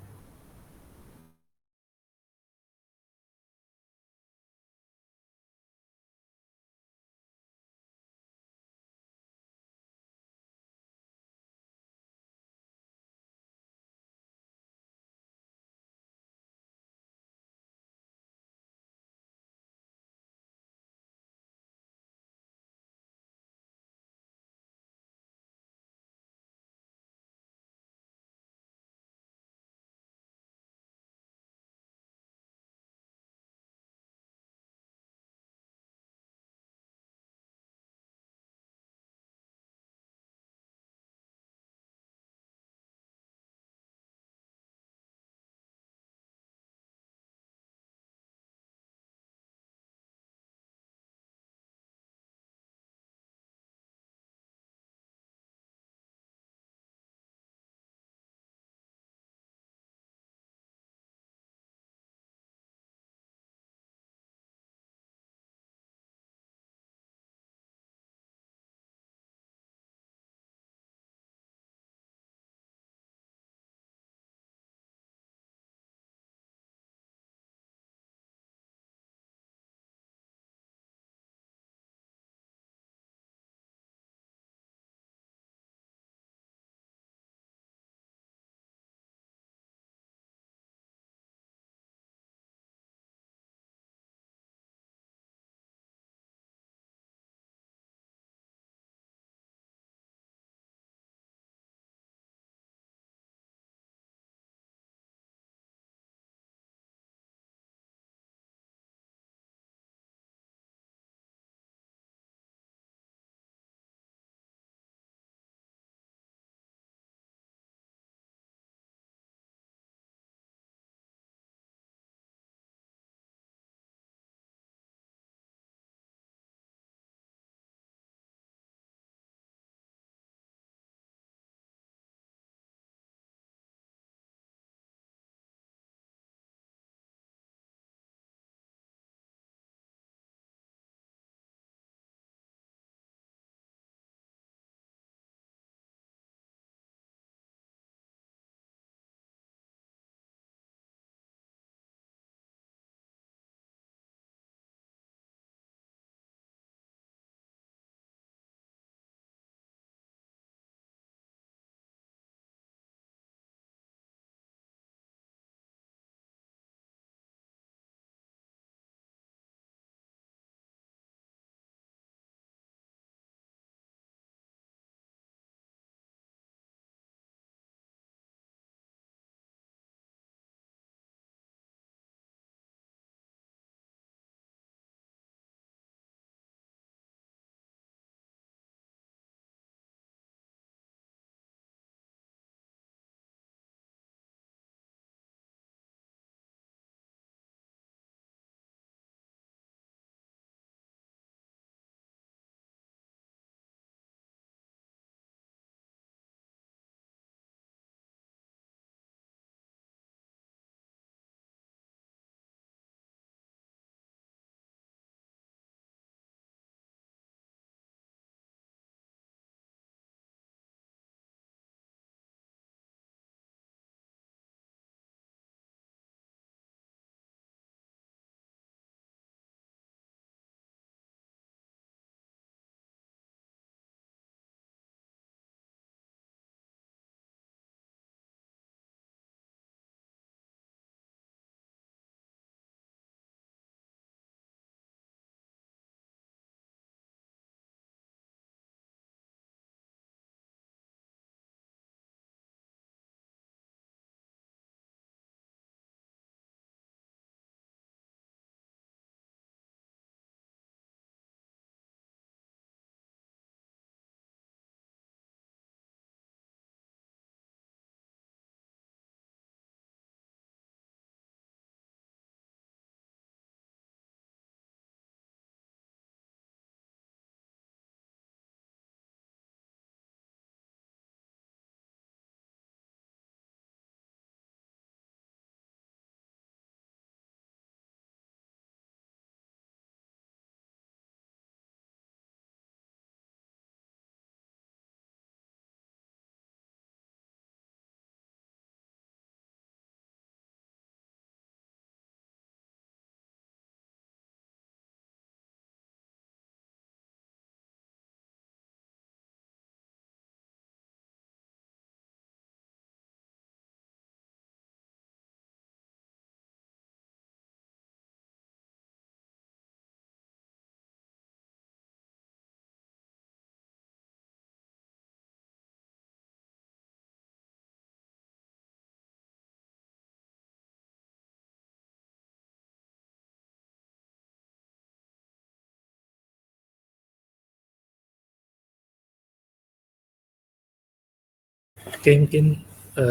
Oke, mungkin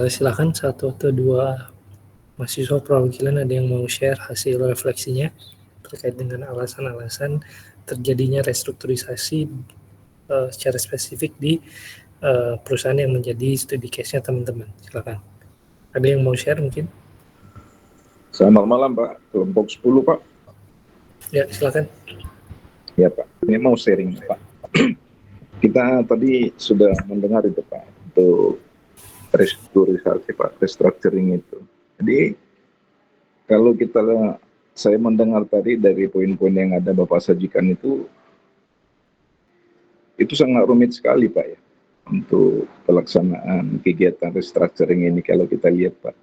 silakan satu atau dua mahasiswa perwakilan ada yang mau share hasil refleksinya terkait dengan alasan-alasan terjadinya restrukturisasi secara spesifik di perusahaan yang menjadi studi case-nya teman-teman. Silakan. Ada yang mau share mungkin? Selamat malam Pak, kelompok 10 Pak. Ya, silakan. Ya Pak, ini mau sharing Pak. Kita tadi sudah mendengar itu Pak, untuk restrukturisasi Pak, restructuring itu. Jadi kalau saya mendengar tadi dari poin-poin yang ada Bapak sajikan itu sangat rumit sekali Pak ya, untuk pelaksanaan kegiatan restructuring ini kalau kita lihat Pak.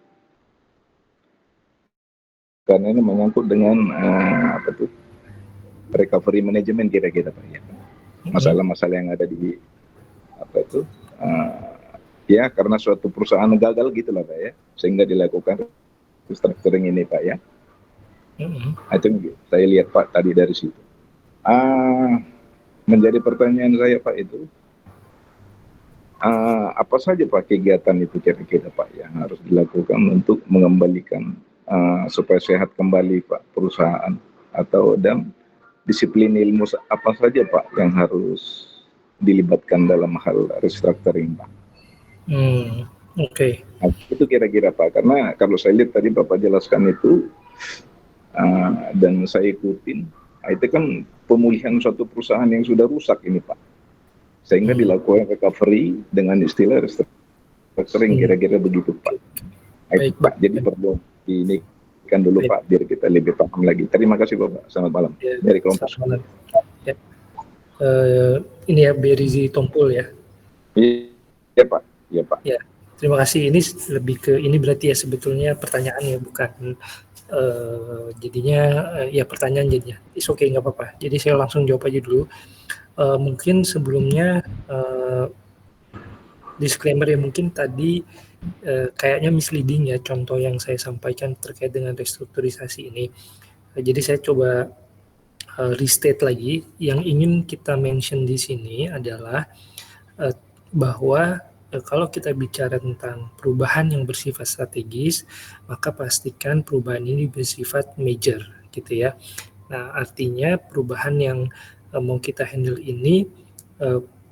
Karena ini menyangkut dengan recovery management kira-kira Pak ya. Masalah-masalah yang ada di ya karena suatu perusahaan gagal gitulah Pak ya, sehingga dilakukan restructuring ini Pak ya. Itu saya lihat Pak tadi dari situ. Menjadi pertanyaan saya Pak itu, apa saja Pak kegiatan itu kira-kira Pak yang harus dilakukan untuk mengembalikan supaya sehat kembali Pak perusahaan, atau dan disiplin ilmu apa saja Pak yang harus dilibatkan dalam hal restructuring Pak? Oke. Itu kira-kira Pak, karena kalau saya lihat tadi Bapak jelaskan itu dan saya ikutin, itu kan pemulihan suatu perusahaan yang sudah rusak ini Pak, sehingga dilakukan recovery dengan istilah restructuring, kira-kira begitu Pak. Baik Pak, jadi perlu ini kan dulu Pak, biar kita lebih paham lagi. Terima kasih Bapak, selamat malam. Ya, dari kelompok. Ya. Ini ya Berizi Tompul ya. Iya Pak, iya Pak. Ya, terima kasih. Ini lebih ke ini berarti ya sebetulnya pertanyaan ya, bukan jadinya ya pertanyaan jadinya. It's okay, nggak apa-apa. Jadi saya langsung jawab aja dulu. Mungkin sebelumnya disclaimer ya, mungkin tadi kayaknya misleading ya contoh yang saya sampaikan terkait dengan restrukturisasi ini. Jadi saya coba restate lagi. Yang ingin kita mention di sini adalah bahwa kalau kita bicara tentang perubahan yang bersifat strategis, maka pastikan perubahan ini bersifat major gitu ya. Nah, artinya perubahan yang mau kita handle ini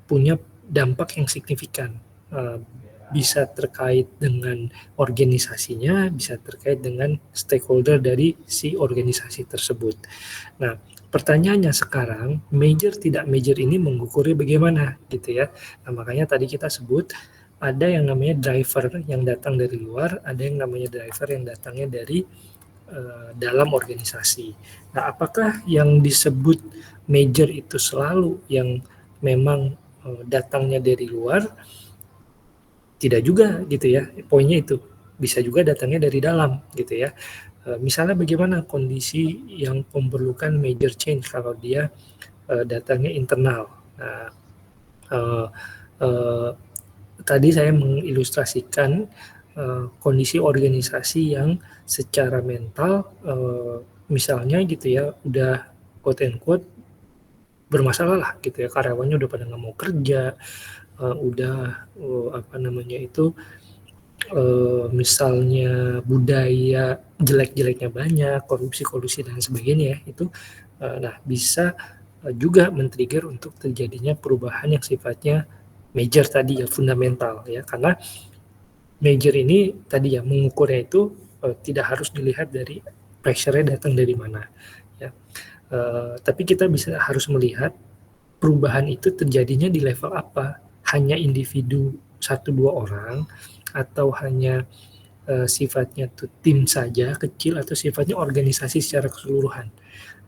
punya dampak yang signifikan. Bisa terkait dengan organisasinya, bisa terkait dengan stakeholder dari si organisasi tersebut. Nah, pertanyaannya sekarang, major tidak major ini mengukurnya bagaimana gitu ya. Nah, makanya tadi kita sebut ada yang namanya driver yang datang dari luar, ada yang namanya driver yang datangnya dari dalam organisasi. Nah, apakah yang disebut major itu selalu yang memang datangnya dari luar? Tidak juga gitu ya, poinnya itu. Bisa juga datangnya dari dalam gitu ya. Misalnya bagaimana kondisi yang memerlukan major change kalau dia datangnya internal. Nah, tadi saya mengilustrasikan kondisi organisasi yang secara mental misalnya gitu ya, udah quote and quote bermasalah lah gitu ya, karyawannya udah pada nggak mau kerja, misalnya budaya jelek-jeleknya banyak, korupsi dan sebagainya itu, nah bisa juga men-trigger untuk terjadinya perubahan yang sifatnya major tadi ya, fundamental ya, karena major ini tadi ya mengukurnya itu tidak harus dilihat dari pressure-nya datang dari mana ya, tapi kita harus melihat perubahan itu terjadinya di level apa, hanya individu 1-2 orang atau hanya sifatnya tuh tim saja kecil, atau sifatnya organisasi secara keseluruhan.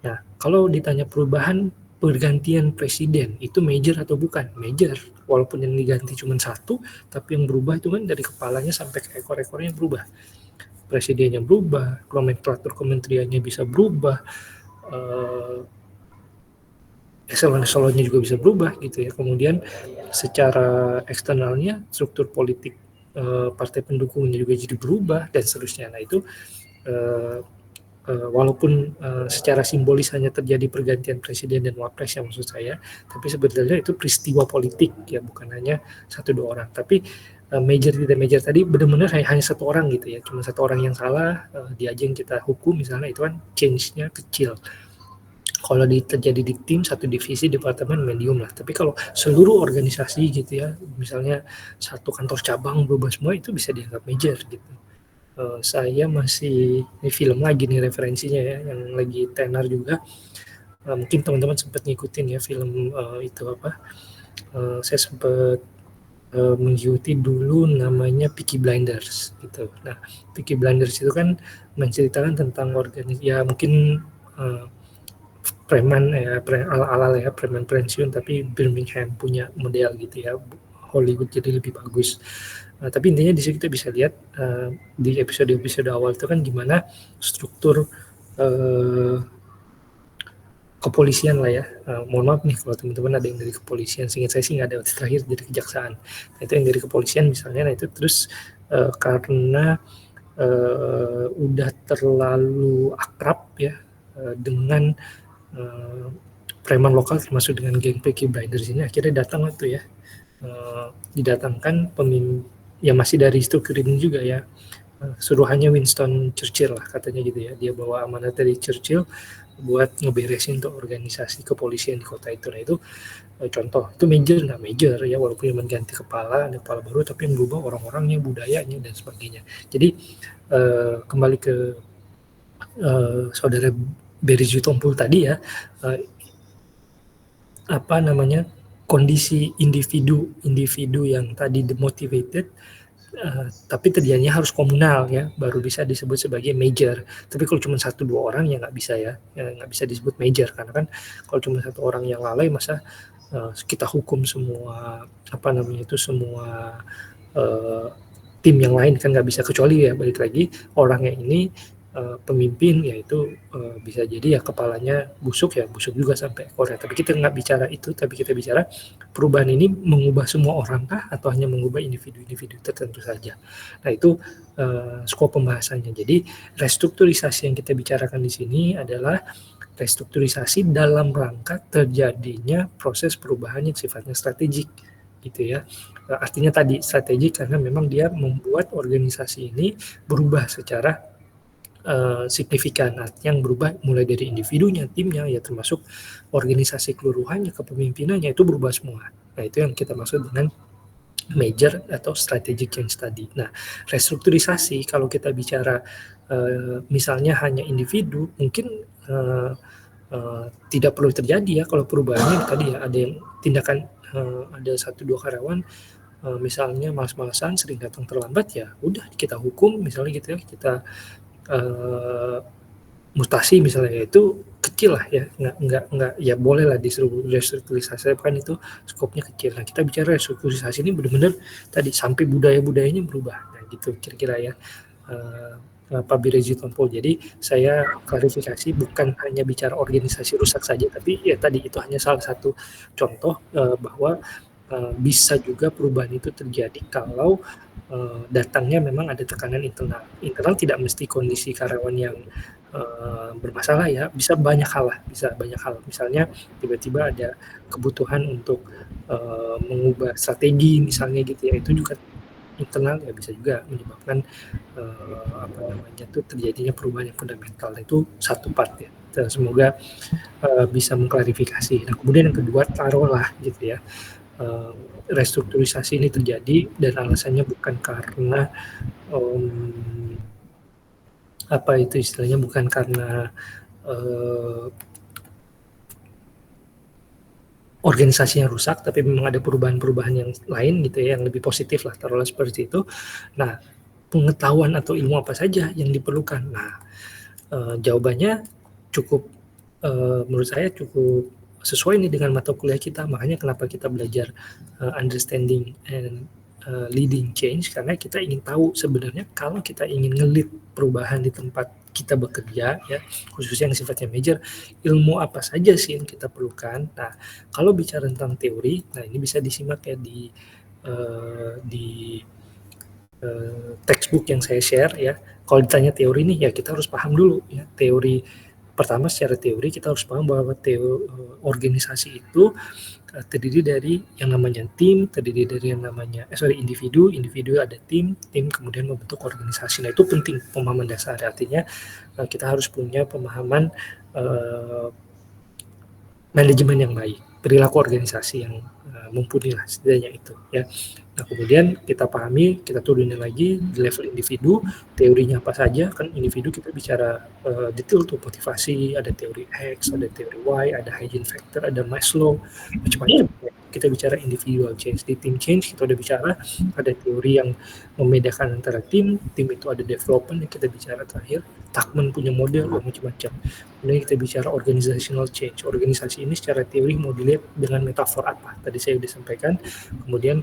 Nah, kalau ditanya perubahan pergantian presiden itu major atau bukan? Major, walaupun yang diganti cuma satu, tapi yang berubah itu kan dari kepalanya sampai ke ekor-ekornya berubah. Presidennya berubah, nomenklatur kementeriannya bisa berubah, eselon-eselonnya juga bisa berubah gitu ya. Kemudian secara eksternalnya struktur politik partai pendukungnya juga jadi berubah dan seterusnya. Nah itu walaupun secara simbolis hanya terjadi pergantian presiden dan wapres ya maksud saya, tapi sebetulnya itu peristiwa politik ya, bukan hanya 1-2 orang. Tapi major tidak major tadi benar-benar hanya satu orang gitu ya, cuma satu orang yang salah, dia aja yang kita hukum misalnya, itu kan change-nya kecil. Kalau terjadi di tim, satu divisi, departemen, medium lah. Tapi kalau seluruh organisasi gitu ya, misalnya satu kantor cabang berubah semua, itu bisa dianggap major gitu. Saya masih, ini film lagi nih referensinya ya, yang lagi tenar juga. Mungkin teman-teman sempat ngikutin ya film itu apa? Saya sempat mengikuti dulu namanya Peaky Blinders gitu. Nah, Peaky Blinders itu kan menceritakan tentang ya mungkin preman ala-ala ya, preman pensiun tapi Birmingham punya model gitu ya, Hollywood jadi lebih bagus. Tapi intinya di situ kita bisa lihat di episode awal itu kan gimana struktur kepolisian lah ya. Mohon maaf nih kalau teman-teman ada yang dari kepolisian, seingat saya sih nggak ada, terakhir dari kejaksaan. Nah, itu yang dari kepolisian misalnya, nah itu terus karena udah terlalu akrab ya dengan preman lokal termasuk dengan geng Peaky Blinders ini, akhirnya datang tuh ya, didatangkan pemimpin ya masih dari struktur ini juga ya, suruhannya Winston Churchill lah katanya gitu ya, dia bawa amanat dari Churchill buat ngeberesin untuk organisasi kepolisian di kota itu. Nah itu contoh, itu major nggak major ya, walaupun mengganti kepala, ada kepala baru, tapi yang berubah orang-orangnya, budayanya dan sebagainya. Jadi kembali ke saudara Barry Jutompul tadi ya, apa namanya, kondisi individu yang tadi demotivated, tapi terjadinya harus komunal ya, baru bisa disebut sebagai major. Tapi kalau cuma 1-2 orang ya nggak bisa ya, nggak bisa disebut major, karena kan kalau cuma satu orang yang lalai, masa kita hukum semua apa namanya itu, semua tim yang lain, kan nggak bisa. Kecuali ya balik lagi orangnya ini pemimpin, yaitu bisa jadi ya kepalanya busuk juga sampai ekornya. Tapi kita nggak bicara itu, tapi kita bicara perubahan ini mengubah semua orang kah, atau hanya mengubah individu-individu tertentu saja. Nah itu skop pembahasannya. Jadi restrukturisasi yang kita bicarakan di sini adalah restrukturisasi dalam rangka terjadinya proses perubahan yang sifatnya strategik gitu ya. Artinya tadi strategik karena memang dia membuat organisasi ini berubah secara signifikan, yang berubah mulai dari individunya, timnya, ya termasuk organisasi keseluruhannya, kepemimpinannya, itu berubah semua. Nah itu yang kita maksud dengan major atau strategic change tadi. Nah restrukturisasi kalau kita bicara misalnya hanya individu, mungkin tidak perlu terjadi ya kalau perubahannya tadi ya, ada yang tindakan ada 1-2 karyawan misalnya malas-malasan, sering datang terlambat, ya udah kita hukum misalnya gitu ya, kita mutasi misalnya, itu kecil lah ya, nggak ya boleh lah restrukturisasi, kan itu skopnya kecil. Nah kita bicara restrukturisasi ini benar-benar tadi sampai budayanya berubah. Nah gitu kira-kira ya Pak Barry Jutompul. Jadi saya klarifikasi, bukan hanya bicara organisasi rusak saja, tapi ya tadi itu hanya salah satu contoh bahwa bisa juga perubahan itu terjadi kalau datangnya memang ada tekanan internal. Internal tidak mesti kondisi karyawan yang bermasalah ya, bisa banyak hal. Misalnya tiba-tiba ada kebutuhan untuk mengubah strategi misalnya gitu ya, itu juga internal ya, bisa juga menyebabkan apa namanya itu terjadinya perubahan yang fundamental. Itu satu part ya. Dan semoga bisa mengklarifikasi. Nah kemudian yang kedua, taruhlah gitu ya, restrukturisasi ini terjadi dan alasannya bukan karena apa itu istilahnya, bukan karena organisasinya rusak, tapi memang ada perubahan-perubahan yang lain gitu ya, yang lebih positif lah, taruhlah seperti itu. Nah pengetahuan atau ilmu apa saja yang diperlukan? Nah jawabannya cukup menurut saya cukup sesuai nih dengan mata kuliah kita. Makanya kenapa kita belajar understanding and leading change, karena kita ingin tahu sebenarnya kalau kita ingin ngelit perubahan di tempat kita bekerja ya, khususnya yang sifatnya major, ilmu apa saja sih yang kita perlukan. Nah kalau bicara tentang teori, nah ini bisa disimak ya di textbook yang saya share ya. Kalau ditanya teori nih ya, kita harus paham dulu ya teori pertama secara teori kita harus paham bahwa organisasi itu terdiri dari yang namanya tim, terdiri dari yang namanya individu ada tim kemudian membentuk organisasi. Nah itu penting pemahaman dasar, artinya kita harus punya pemahaman manajemen yang baik, perilaku organisasi yang mumpuni lah setidaknya itu ya. Nah kemudian kita pahami, kita turunin lagi di level individu, teorinya apa saja, kan individu kita bicara detail tuh, motivasi, ada teori X, ada teori Y, ada hygiene factor, ada Maslow, macam-macam. Kita bicara individual change. Di team change kita udah bicara ada teori yang membedakan antara tim itu ada development yang kita bicara terakhir, Tuckman punya model macam-macam. Kemudian kita bicara organizational change. Organisasi ini secara teori mau dilihat dengan metafor apa? Tadi saya sudah sampaikan. Kemudian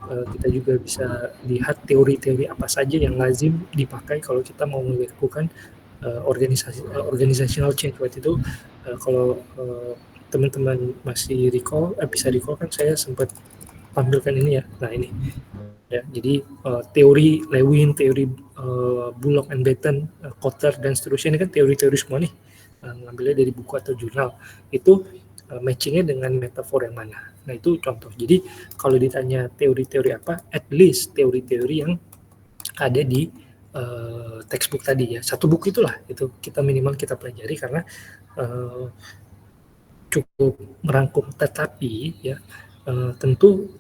kita juga bisa lihat teori-teori apa saja yang lazim dipakai kalau kita mau melakukan organizational change. Waktu itu kalau teman-teman masih bisa recall kan saya sempat tampilkan ini ya. Nah ini ya, jadi teori Lewin, teori Bullock and Batten, Kotter dan seterusnya ini kan teori-teori semua nih, ngambilnya dari buku atau jurnal. Itu matchingnya dengan metafor yang mana. Nah itu contoh. Jadi kalau ditanya teori-teori apa, at least teori-teori yang ada di textbook tadi ya. Satu buku itulah, itu kita minimal kita pelajari karena cukup merangkum. Tetapi ya tentu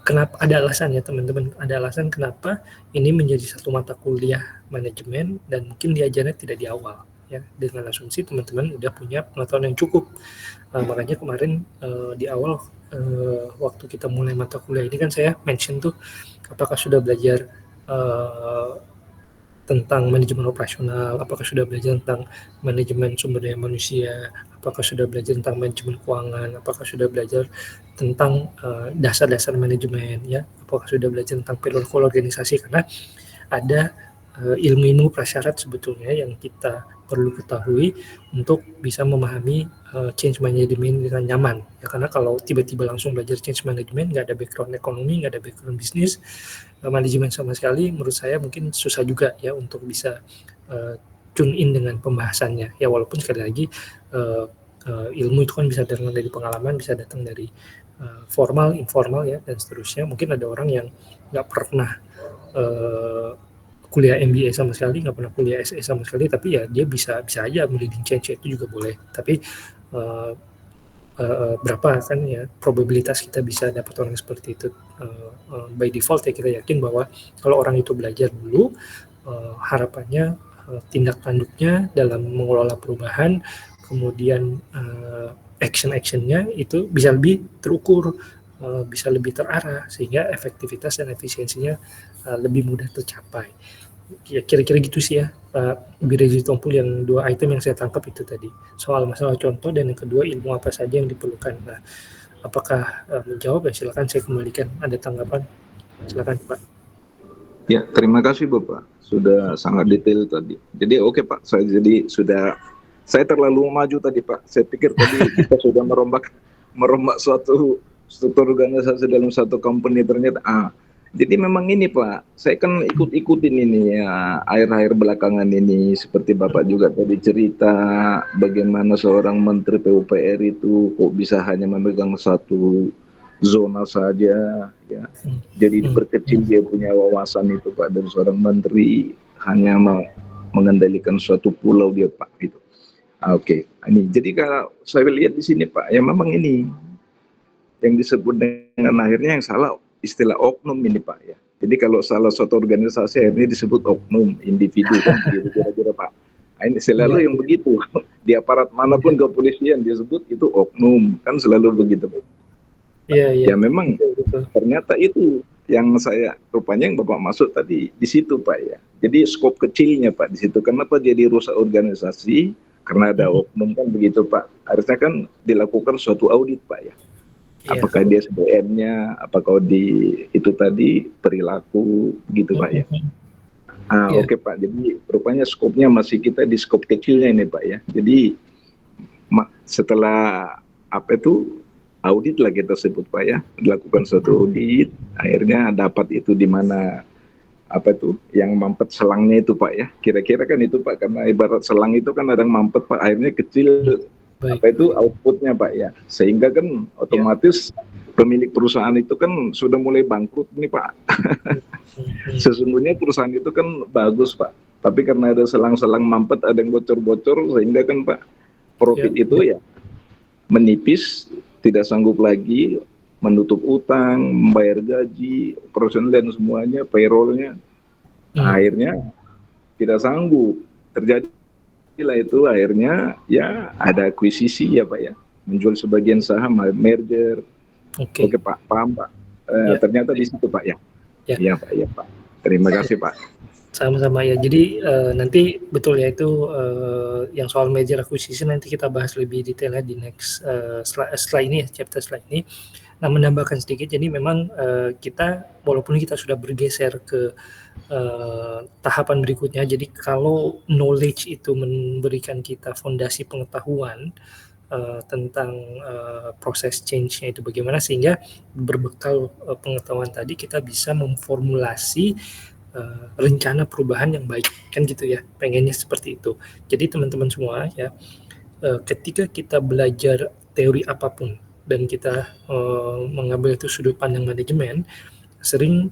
kenapa ada alasan ya teman-teman, ada alasan kenapa ini menjadi satu mata kuliah manajemen dan mungkin diajarnya tidak di awal ya, dengan asumsi teman-teman udah punya pengetahuan yang cukup. Makanya kemarin di awal waktu kita mulai mata kuliah ini kan saya mention tuh apakah sudah belajar tentang manajemen operasional, apakah sudah belajar tentang manajemen sumber daya manusia, apakah sudah belajar tentang manajemen keuangan, apakah sudah belajar tentang dasar-dasar manajemen ya, apakah sudah belajar tentang perilaku organisasi, karena ada ilmu-ilmu prasyarat sebetulnya yang kita perlu ketahui untuk bisa memahami change management dengan nyaman ya, karena kalau tiba-tiba langsung belajar change management, nggak ada background ekonomi, nggak ada background bisnis, manajemen sama sekali, menurut saya mungkin susah juga ya untuk bisa tune in dengan pembahasannya ya, walaupun sekali lagi ilmu itu kan bisa datang dari pengalaman, bisa datang dari formal, informal ya dan seterusnya. Mungkin ada orang yang nggak pernah kuliah MBA sama sekali, nggak pernah kuliah SE sama sekali, tapi ya dia bisa aja leading change, itu juga boleh. Tapi berapa kan ya probabilitas kita bisa dapat orang seperti itu? By default ya kita yakin bahwa kalau orang itu belajar dulu, harapannya tindak tanduknya dalam mengelola perubahan, kemudian action-actionnya itu bisa lebih terukur, bisa lebih terarah, sehingga efektivitas dan efisiensinya lebih mudah tercapai. Ya, kira-kira gitu sih ya Pak Birezi Tompul, yang dua item yang saya tangkap itu tadi, soal masalah contoh dan yang kedua ilmu apa saja yang diperlukan. Nah, apakah menjawab ya? Silakan saya kembalikan, ada tanggapan, silakan Pak. Ya, terima kasih Bapak, sudah sangat detail tadi. Jadi oke Pak, saya terlalu maju tadi Pak. Saya pikir tadi kita sudah merombak suatu struktur organisasi dalam satu company, ternyata jadi memang ini Pak, saya kan ikut-ikutin ini ya akhir-akhir belakangan ini, seperti Bapak juga tadi cerita bagaimana seorang menteri PUPR itu kok bisa hanya memegang satu zona saja ya. Jadi diperkecil dia punya wawasan itu Pak, dari seorang menteri hanya mengendalikan suatu pulau dia Pak gitu. Oke. Ini jadi kalau saya lihat di sini Pak, ya memang ini yang disebut dengan akhirnya yang salah istilah oknum ini Pak ya. Jadi kalau salah suatu organisasi akhirnya disebut oknum, individu kan gitu kira-kira Pak. Nah, ini selalu yang begitu. Di aparat manapun kepolisian disebut itu oknum, kan selalu begitu Pak. Iya. Ya memang ternyata itu yang saya rupanya yang Bapak maksud tadi di situ Pak ya. Jadi skop kecilnya Pak di situ. Kenapa jadi rusak organisasi? Karena ada oknum kan begitu Pak. Harusnya kan dilakukan suatu audit Pak ya. Apakah dia SDM-nya, apakah di itu tadi perilaku gitu Pak ya. Oke Pak, jadi rupanya skopnya masih kita di skop kecilnya ini Pak ya. Jadi setelah audit lah kita sebut Pak ya, dilakukan suatu audit, akhirnya dapat itu di mana apa itu yang mampet selangnya itu Pak ya, kira-kira kan itu Pak, karena ibarat selang itu kan ada mampet Pak, airnya kecil, Baik. apa itu outputnya Pak ya, sehingga kan otomatis pemilik perusahaan itu kan sudah mulai bangkrut nih Pak. Sesungguhnya perusahaan itu kan bagus Pak, tapi karena ada selang-selang mampet, ada yang bocor-bocor, sehingga kan Pak profit itu ya menipis, tidak sanggup lagi menutup utang, membayar gaji, personel dan semuanya, payrollnya. Akhirnya tidak sanggup. Terjadilah itu akhirnya ya ada akuisisi ya Pak ya, menjual sebagian saham, merger. Oke Pak, paham Pak. Ternyata di situ Pak ya. Iya Pak, ya Pak. Terima kasih Pak. Sama-sama ya. Jadi nanti betul ya itu yang soal merger acquisition nanti kita bahas lebih detailnya di next setelah ini ya, chapter setelah ini. Nah, menambahkan sedikit, jadi memang kita walaupun kita sudah bergeser ke tahapan berikutnya, jadi kalau knowledge itu memberikan kita fondasi pengetahuan tentang proses change-nya itu bagaimana, sehingga berbekal pengetahuan tadi kita bisa memformulasi rencana perubahan yang baik, kan gitu ya, pengennya seperti itu. Jadi teman-teman semua ya, ketika kita belajar teori apapun dan kita mengambil itu sudut pandang manajemen, sering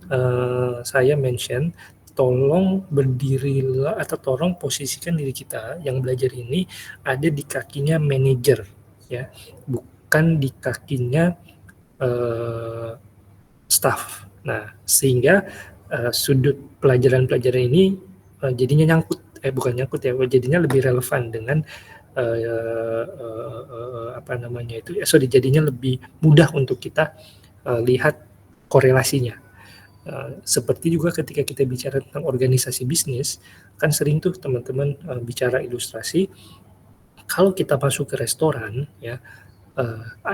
saya mention, tolong berdirilah atau tolong posisikan diri kita yang belajar ini ada di kakinya manajer ya, bukan di kakinya staff. Nah, sehingga sudut pelajaran-pelajaran ini jadinya jadinya lebih relevan dengan jadinya lebih mudah untuk kita lihat korelasinya. Seperti juga ketika kita bicara tentang organisasi bisnis, kan sering tuh teman-teman bicara ilustrasi, kalau kita masuk ke restoran ya,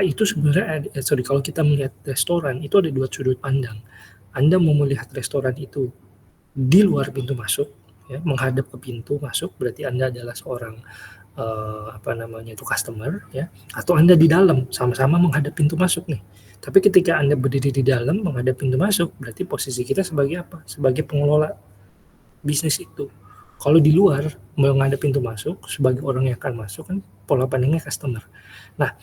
itu sebenarnya kalau kita melihat restoran itu ada dua sudut pandang. Anda mau melihat restoran itu di luar pintu masuk ya, menghadap ke pintu masuk, berarti Anda adalah seorang customer ya, atau Anda di dalam sama-sama menghadap pintu masuk nih. Tapi ketika Anda berdiri di dalam menghadap pintu masuk, berarti posisi kita sebagai apa? Sebagai pengelola bisnis itu. Kalau di luar menghadap pintu masuk sebagai orang yang akan masuk, kan pola pandangnya customer. Nah,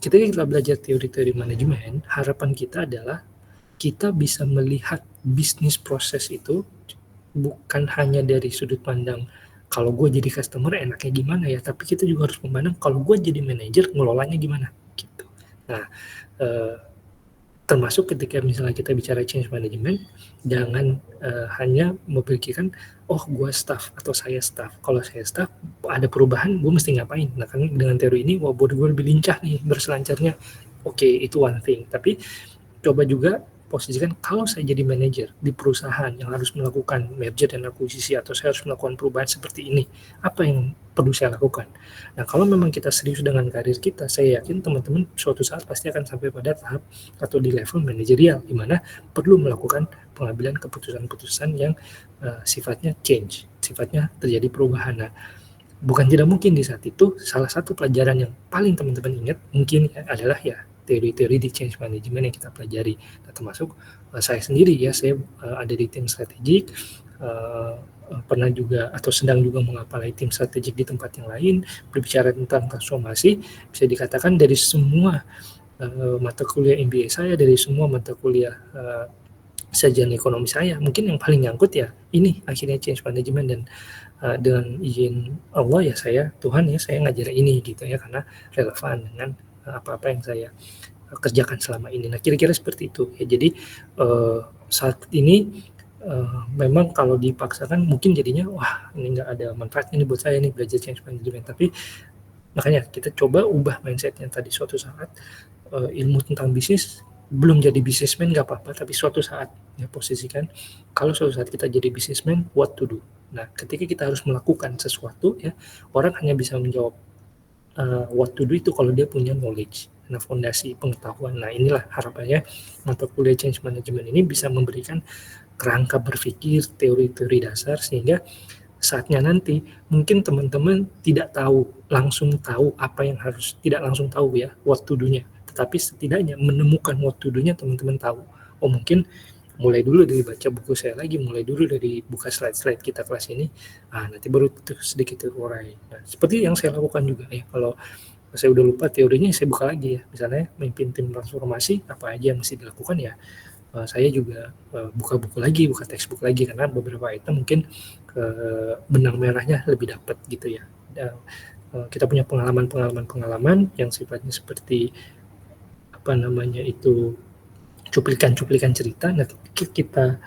ketika kita belajar teori-teori manajemen, harapan kita adalah kita bisa melihat bisnis proses itu bukan hanya dari sudut pandang kalau gue jadi customer enaknya gimana ya, tapi kita juga harus memandang kalau gue jadi manajer ngelolanya gimana gitu. Nah, termasuk ketika misalnya kita bicara change management, jangan hanya memikirkan gue staff atau saya staff. Kalau saya staff ada perubahan, gue mesti ngapain? Nah kan dengan teori ini, body gue lebih lincah nih berselancarnya. Oke, itu one thing. Tapi coba juga posisikan kalau saya jadi manajer di perusahaan yang harus melakukan merger dan akuisisi, atau saya harus melakukan perubahan seperti ini, apa yang perlu saya lakukan? Nah, kalau memang kita serius dengan karir kita, saya yakin teman-teman suatu saat pasti akan sampai pada tahap atau di level manajerial, di mana perlu melakukan pengambilan keputusan-keputusan yang sifatnya change, sifatnya terjadi perubahan. Nah, bukan tidak mungkin di saat itu salah satu pelajaran yang paling teman-teman ingat mungkin adalah ya teori-teori di change management yang kita pelajari. Nah, termasuk saya sendiri ya, saya ada di tim strategik, pernah juga atau sedang juga mengapalai tim strategik di tempat yang lain, berbicara tentang transformasi. Bisa dikatakan dari semua mata kuliah MBA saya, dari semua mata kuliah sarjana ekonomi saya, mungkin yang paling nyangkut ya ini akhirnya change management. Dan dengan izin Allah ya, Tuhan saya ngajar ini gitu ya, karena relevan dengan apa-apa yang saya kerjakan selama ini. Nah, kira-kira seperti itu ya. Jadi saat ini memang kalau dipaksakan mungkin jadinya wah ini nggak ada manfaatnya nih buat saya nih belajar change management. Tapi makanya kita coba ubah mindsetnya tadi. Suatu saat ilmu tentang bisnis, belum jadi businessman nggak apa-apa, tapi suatu saat ya posisikan kalau suatu saat kita jadi businessman, what to do. Nah, ketika kita harus melakukan sesuatu ya, orang hanya bisa menjawab what to do itu kalau dia punya knowledge, nah fondasi pengetahuan. Nah, inilah harapannya mata kuliah change management ini bisa memberikan kerangka berpikir, teori-teori dasar, sehingga saatnya nanti mungkin teman-teman tidak langsung tahu apa yang harus, tidak langsung tahu ya what to do-nya, tetapi setidaknya menemukan what to do-nya teman-teman tahu. Oh, mungkin mulai dulu dari baca buku saya lagi, mulai dulu dari buka slide-slide kita kelas ini, nanti baru tuh sedikit terurai. Nah, seperti yang saya lakukan juga ya, kalau saya udah lupa teorinya, saya buka lagi ya, misalnya memimpin tim transformasi, apa aja yang mesti dilakukan ya, saya juga buka buku lagi, buka textbook lagi, karena beberapa item mungkin benang merahnya lebih dapat gitu ya. Dan, kita punya pengalaman yang sifatnya seperti cuplikan-cuplikan cerita. Nah, kita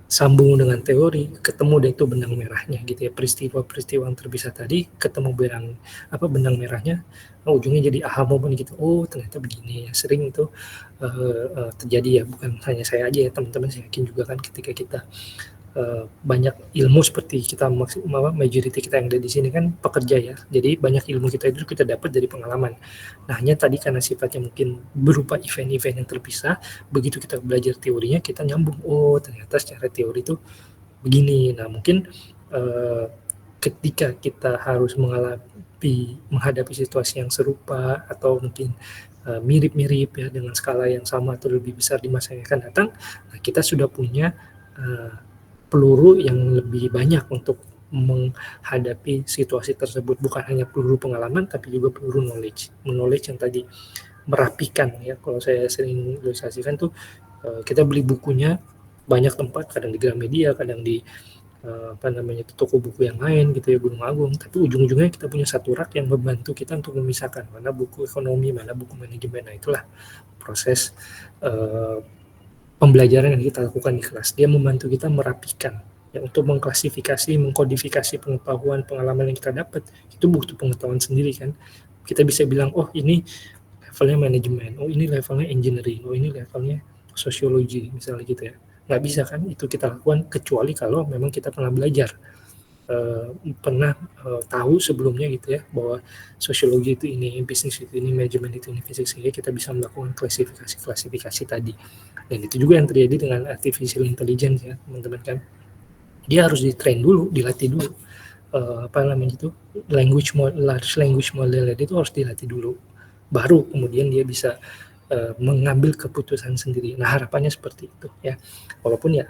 sambung dengan teori, ketemu deh itu benang merahnya gitu ya, peristiwa-peristiwa yang terpisah tadi ketemu benang merahnya, ujungnya jadi aha moment gitu. Oh, ternyata begini ya. Sering itu terjadi ya, bukan hanya saya aja ya, teman-teman saya yakin juga kan, ketika kita banyak ilmu seperti kita majority kita yang ada di sini kan pekerja ya, jadi banyak ilmu kita itu kita dapat dari pengalaman. Nah, hanya tadi karena sifatnya mungkin berupa event-event yang terpisah, begitu kita belajar teorinya kita nyambung, oh ternyata secara teori itu begini. Nah, mungkin ketika kita harus menghadapi situasi yang serupa atau mungkin mirip-mirip ya dengan skala yang sama atau lebih besar di masa yang akan datang, nah kita sudah punya peluru yang lebih banyak untuk menghadapi situasi tersebut. Bukan hanya peluru pengalaman, tapi juga peluru knowledge yang tadi merapikan ya. Kalau saya sering ilustrasikan tuh, kita beli bukunya banyak tempat, kadang di Gramedia, kadang di toko buku yang lain gitu ya, Gunung Agung, tapi ujung-ujungnya kita punya satu rak yang membantu kita untuk memisahkan mana buku ekonomi, mana buku manajemen. Nah, itulah proses pembelajaran yang kita lakukan di kelas. Dia membantu kita merapikan ya, untuk mengklasifikasi, mengkodifikasi pengetahuan, pengalaman yang kita dapat. Itu butuh pengetahuan sendiri kan. Kita bisa bilang, oh ini levelnya manajemen, oh ini levelnya engineering, oh ini levelnya sosiologi, misalnya gitu ya. Nggak bisa kan itu kita lakukan, kecuali kalau memang kita pernah belajar, tahu sebelumnya gitu ya, bahwa sosiologi itu ini, bisnis itu ini, manajemen itu ini, fisik, sehingga kita bisa melakukan klasifikasi tadi. Dan itu juga yang terjadi dengan artificial intelligence ya teman-teman kan. Dia harus di-train dulu, dilatih dulu. Large language model itu harus dilatih dulu. Baru kemudian dia bisa mengambil keputusan sendiri. Nah, harapannya seperti itu ya. Walaupun ya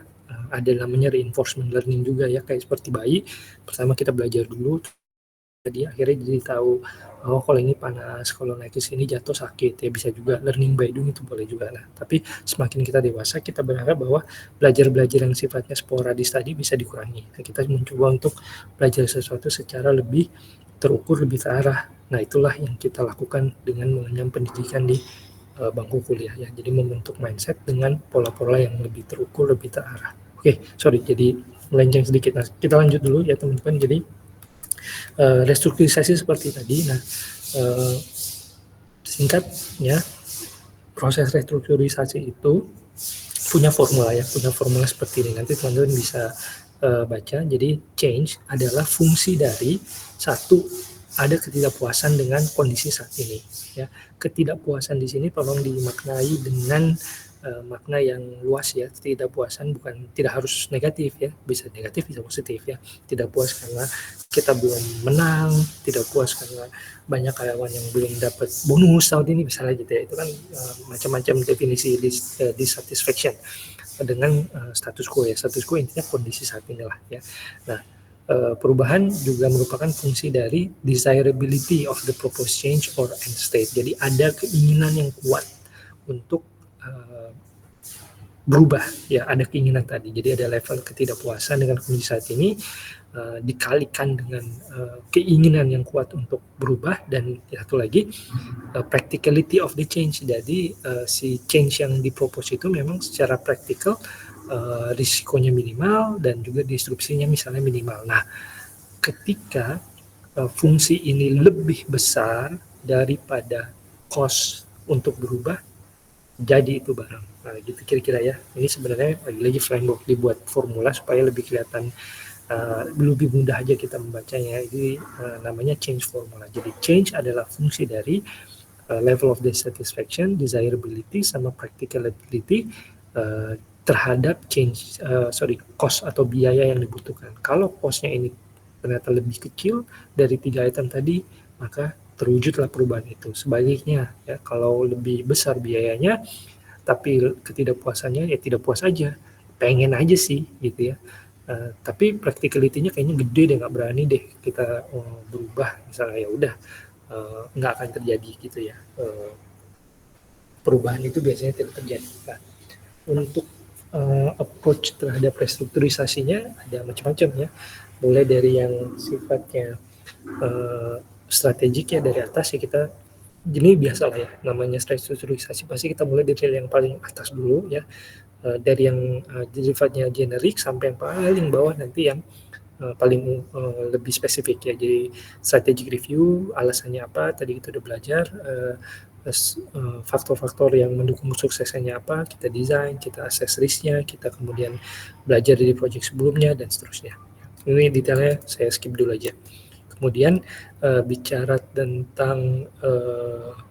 ada namanya reinforcement learning juga ya, kayak seperti bayi. Pertama kita belajar dulu, jadi akhirnya jadi tahu, oh kalau ini panas, kalau naik ke sini jatuh sakit ya, bisa juga learning by doing, itu boleh juga. Nah, tapi semakin kita dewasa, kita berharap bahwa belajar yang sifatnya sporadis tadi bisa dikurangi. Nah, kita mencoba untuk belajar sesuatu secara lebih terukur, lebih terarah. Nah, itulah yang kita lakukan dengan mengenyam pendidikan di bangku kuliah ya. Jadi membentuk mindset dengan pola-pola yang lebih terukur, lebih terarah. Oke, sorry, jadi melenceng sedikit. Nah, kita lanjut dulu ya teman-teman. Jadi restrukturisasi seperti tadi. Nah, singkatnya proses restrukturisasi itu punya formula seperti ini. Nanti teman-teman bisa baca. Jadi change adalah fungsi dari satu, ada ketidakpuasan dengan kondisi saat ini ya. Ketidakpuasan di sini tolong dimaknai dengan makna yang luas ya. Ketidakpuasan tidak harus negatif ya, bisa negatif bisa positif ya. Tidak puas karena kita belum menang, tidak puas karena banyak karyawan yang belum dapat bonus tahun ini misalnya gitu ya. Itu kan macam-macam definisi dissatisfaction dengan status quo ya. Status quo intinya kondisi saat inilah ya. Nah, perubahan juga merupakan fungsi dari desirability of the proposed change or end state. Jadi ada keinginan yang kuat untuk berubah ya, ada keinginan tadi. Jadi ada level ketidakpuasan dengan kondisi saat ini dikalikan dengan keinginan yang kuat untuk berubah, dan satu lagi practicality of the change. Jadi si change yang dipropose itu memang secara praktikal risikonya minimal dan juga disrupsinya misalnya minimal. Nah, ketika fungsi ini lebih besar daripada cost untuk berubah, jadi itu barang. Nah, gitu kira-kira ya. Ini sebenarnya lagi-lagi framework, dibuat formula supaya lebih kelihatan, lebih mudah aja kita membacanya. Ini namanya change formula. Jadi change adalah fungsi dari level of dissatisfaction, desirability, sama practicality terhadap cost atau biaya yang dibutuhkan. Kalau costnya ini ternyata lebih kecil dari 3 item tadi, maka terwujudlah perubahan itu. Sebaliknya ya, kalau lebih besar biayanya tapi ketidakpuasannya ya tidak puas aja, pengen aja sih gitu ya. Tapi practicality-nya kayaknya gede deh, nggak berani deh kita berubah misalnya, ya udah nggak akan terjadi gitu ya. Perubahan itu biasanya tidak terjadi. Nah, untuk approach terhadap restrukturisasinya ada macam-macam ya, mulai dari yang sifatnya strategik ya dari atas ya, kita ini biasa lah ya, namanya restrukturisasi pasti kita mulai dari yang paling atas dulu ya, dari yang sifatnya generik sampai yang paling bawah nanti yang paling lebih spesifik ya. Jadi strategic review, alasannya apa, tadi kita udah belajar, faktor-faktor yang mendukung suksesnya apa, kita desain, kita assess risk-nya, kita kemudian belajar dari project sebelumnya dan seterusnya. Ini detailnya saya skip dulu aja. Kemudian bicara tentang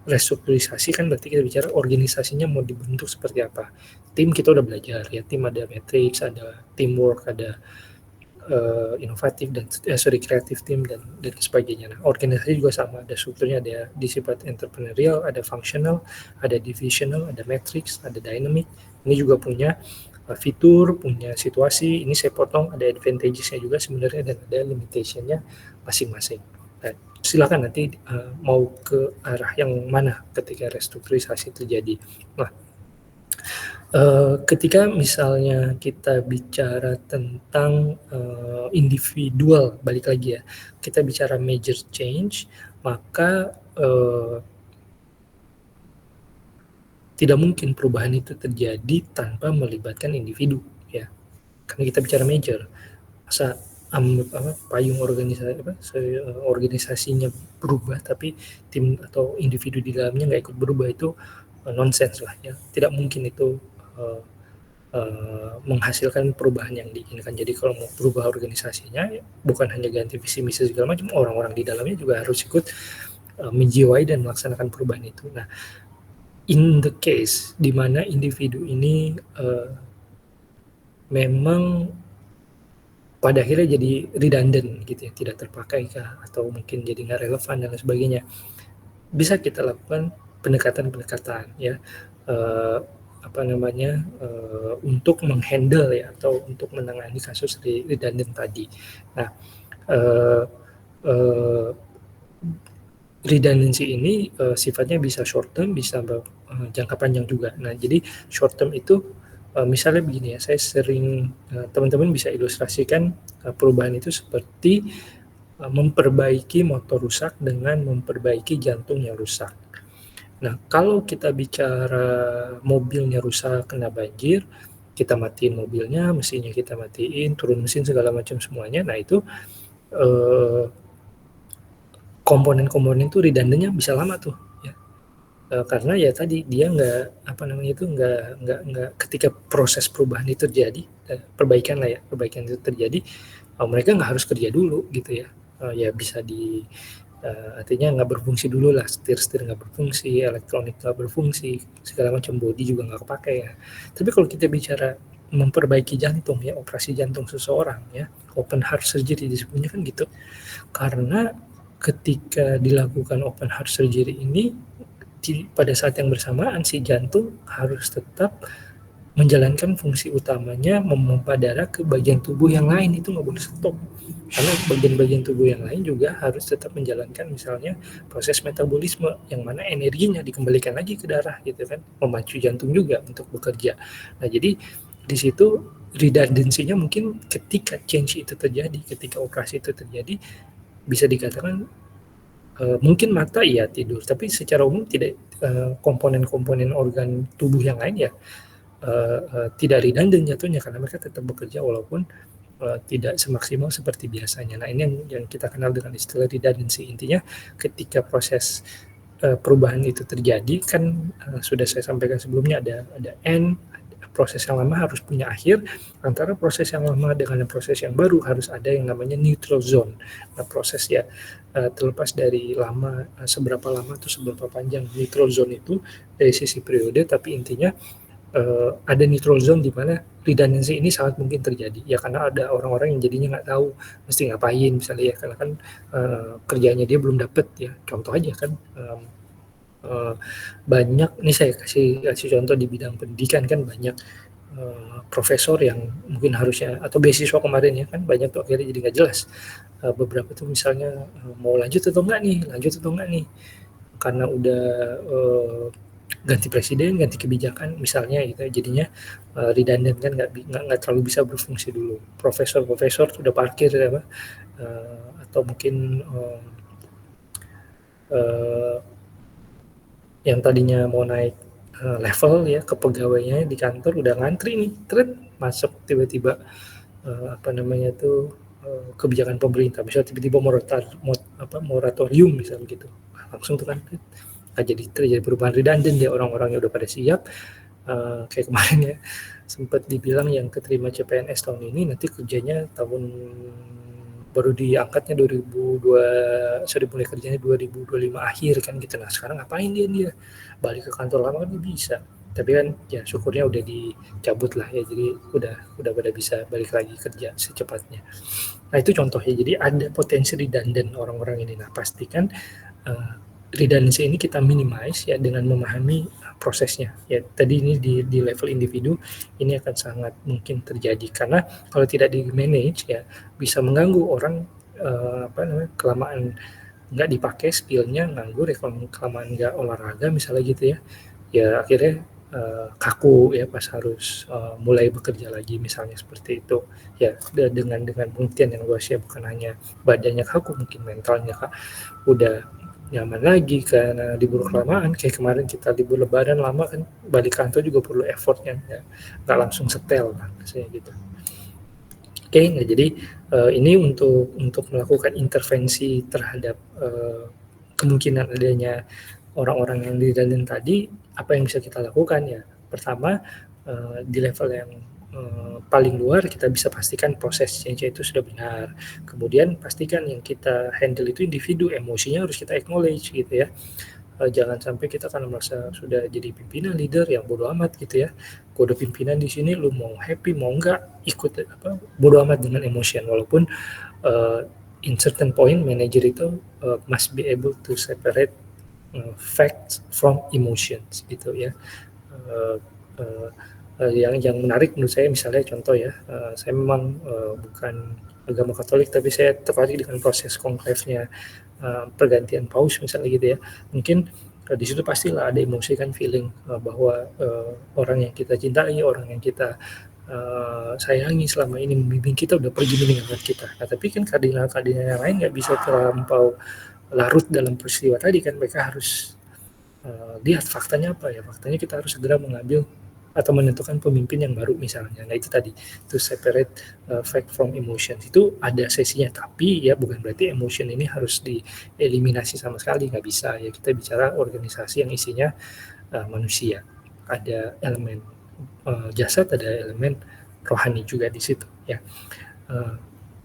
restrukturisasi kan berarti kita bicara organisasinya mau dibentuk seperti apa. Tim kita udah belajar ya, tim ada matrix, ada teamwork, ada inovatif dan kreatif tim dan sebagainya. Nah, organisasi juga sama, ada strukturnya, ada di sifat entrepreneurial, ada functional, ada divisional, ada matrix, ada dynamic. Ini juga punya fitur, punya situasi. Ini saya potong, ada advantages-nya juga sebenarnya dan ada limitation-nya masing-masing. Nah, silakan nanti mau ke arah yang mana ketika restrukturisasi terjadi. Nah, ketika misalnya kita bicara tentang individual, balik lagi ya, kita bicara major change, maka tidak mungkin perubahan itu terjadi tanpa melibatkan individu ya, karena kita bicara major. Masa payung organisasinya berubah tapi tim atau individu di dalamnya nggak ikut berubah, itu nonsens lah ya, tidak mungkin itu menghasilkan perubahan yang diinginkan. Jadi kalau mau berubah organisasinya, bukan hanya ganti visi misi segala macam, orang-orang di dalamnya juga harus ikut menjiwai dan melaksanakan perubahan itu. Nah, in the case di mana individu ini memang pada akhirnya jadi redundant gitu ya, tidak terpakai kah, atau mungkin jadi nggak relevan dan lain sebagainya, bisa kita lakukan pendekatan-pendekatan ya, untuk menghandle ya, atau untuk menangani kasus redundant tadi. Nah, redundancy ini sifatnya bisa short term, bisa jangka panjang juga. Nah, jadi short term itu misalnya begini ya, saya sering teman-teman bisa ilustrasikan perubahan itu seperti memperbaiki motor rusak dengan memperbaiki jantung yang rusak. Nah, kalau kita bicara mobilnya rusak kena banjir, kita matiin mobilnya, mesinnya kita matiin, turun mesin segala macam semuanya. Nah, itu komponen-komponen itu redundannya bisa lama tuh ya. Karena ya tadi dia nggak ketika proses perubahan itu terjadi, perbaikan itu terjadi, mereka nggak harus kerja dulu gitu ya. Ya bisa artinya nggak berfungsi dulu lah, setir nggak berfungsi, elektronik nggak berfungsi, segala macam, bodi juga nggak kepakai ya. Tapi kalau kita bicara memperbaiki jantung ya, operasi jantung seseorang ya, open heart surgery disebutnya kan gitu. Karena ketika dilakukan open heart surgery ini, pada saat yang bersamaan si jantung harus tetap menjalankan fungsi utamanya, memompa darah ke bagian tubuh yang lain, itu nggak boleh stop. Karena bagian-bagian tubuh yang lain juga harus tetap menjalankan misalnya proses metabolisme, yang mana energinya dikembalikan lagi ke darah gitu kan, memacu jantung juga untuk bekerja. Nah, jadi di situ redundancy-nya mungkin ketika change itu terjadi, ketika operasi itu terjadi, bisa dikatakan mungkin mata ya tidur, tapi secara umum tidak, komponen-komponen organ tubuh yang lain ya tidak redundant jatuhnya, karena mereka tetap bekerja walaupun tidak semaksimal seperti biasanya. Nah, ini yang kita kenal dengan istilah redundancy. Intinya ketika proses perubahan itu terjadi kan, sudah saya sampaikan sebelumnya, ada end, proses yang lama harus punya akhir, antara proses yang lama dengan proses yang baru harus ada yang namanya neutral zone. Nah, proses ya terlepas dari seberapa lama atau seberapa panjang neutral zone itu dari sisi periode, tapi intinya ada neutral zone di mana redundancy ini sangat mungkin terjadi ya, karena ada orang-orang yang jadinya nggak tahu mesti ngapain misalnya ya, karena kan kerjanya dia belum dapet ya. Contoh aja kan, banyak, ini saya kasih contoh di bidang pendidikan kan, banyak profesor yang mungkin harusnya, atau beasiswa kemarin ya kan banyak tuh akhirnya jadi nggak jelas. Beberapa tuh misalnya mau lanjut atau enggak nih, karena udah ganti presiden, ganti kebijakan misalnya gitu, jadinya redundant kan, nggak terlalu bisa berfungsi dulu. Profesor sudah parkir apa, atau mungkin yang tadinya mau naik level ya ke pegawainya di kantor udah ngantri nih, masuk tiba-tiba kebijakan pemerintah, misalnya tiba-tiba moratorium misalnya gitu, langsung tuh kan jadi terjadi perubahan redundant ya, orang-orangnya udah pada siap. Kayak kemarin ya sempat dibilang yang keterima CPNS tahun ini nanti kerjanya baru diangkatnya 2002, sorry, mulai kerjanya 2025 akhir kan gitu. Nah sekarang ngapain dia balik ke kantor lama kan bisa, tapi kan ya syukurnya udah dicabut lah ya, jadi udah pada bisa balik lagi kerja secepatnya. Nah itu contohnya, jadi ada potensi redundant orang-orang ini. Nah pastikan redundancy ini kita minimize ya dengan memahami prosesnya ya. Tadi ini di level individu ini akan sangat mungkin terjadi, karena kalau tidak di manage ya bisa mengganggu orang, kelamaan nggak dipakai skillnya, nganggur ya, kelamaan nggak olahraga misalnya gitu ya akhirnya kaku ya pas harus mulai bekerja lagi misalnya seperti itu ya. Dengan pengertian yang luas ya, bukan hanya badannya kaku, mungkin mentalnya udah nyaman lagi karena libur kelamaan. Kayak kemarin kita libur lebaran lama kan, balik kantor juga perlu effortnya ya, nggak langsung setel lah misalnya gitu. Oke, nah jadi ini untuk melakukan intervensi terhadap kemungkinan adanya orang-orang yang redundant tadi. Apa yang bisa kita lakukan ya? Pertama, di level yang paling luar kita bisa pastikan proses change itu sudah benar. Kemudian pastikan yang kita handle itu individu, emosinya harus kita acknowledge gitu ya. Jangan sampai kita karena merasa sudah jadi pimpinan, leader yang bodo amat gitu ya. Kode pimpinan di sini, lu mau happy mau enggak ikut bodo amat dengan emotion. Walaupun in certain point manager itu must be able to separate facts from emotions gitu ya. Yang menarik menurut saya misalnya contoh ya, saya memang bukan agama Katolik, tapi saya tertarik dengan proses konklave-nya pergantian paus misalnya gitu ya. Mungkin di situ pastilah ada emosi kan, feeling bahwa orang yang kita cintai, orang yang kita sayangi selama ini membimbing kita udah pergi meninggalkan kita. Nah tapi kan kardinal-kardinal yang lain nggak bisa terlampau larut dalam peristiwa tadi kan, mereka harus lihat faktanya apa ya. Faktanya kita harus segera mengambil atau menentukan pemimpin yang baru misalnya. Nah itu tadi, to separate fact from emotion, itu ada sesinya, tapi ya bukan berarti emotion ini harus dieliminasi sama sekali, nggak bisa ya. Kita bicara organisasi yang isinya manusia, ada elemen jasad, ada elemen rohani juga di situ ya.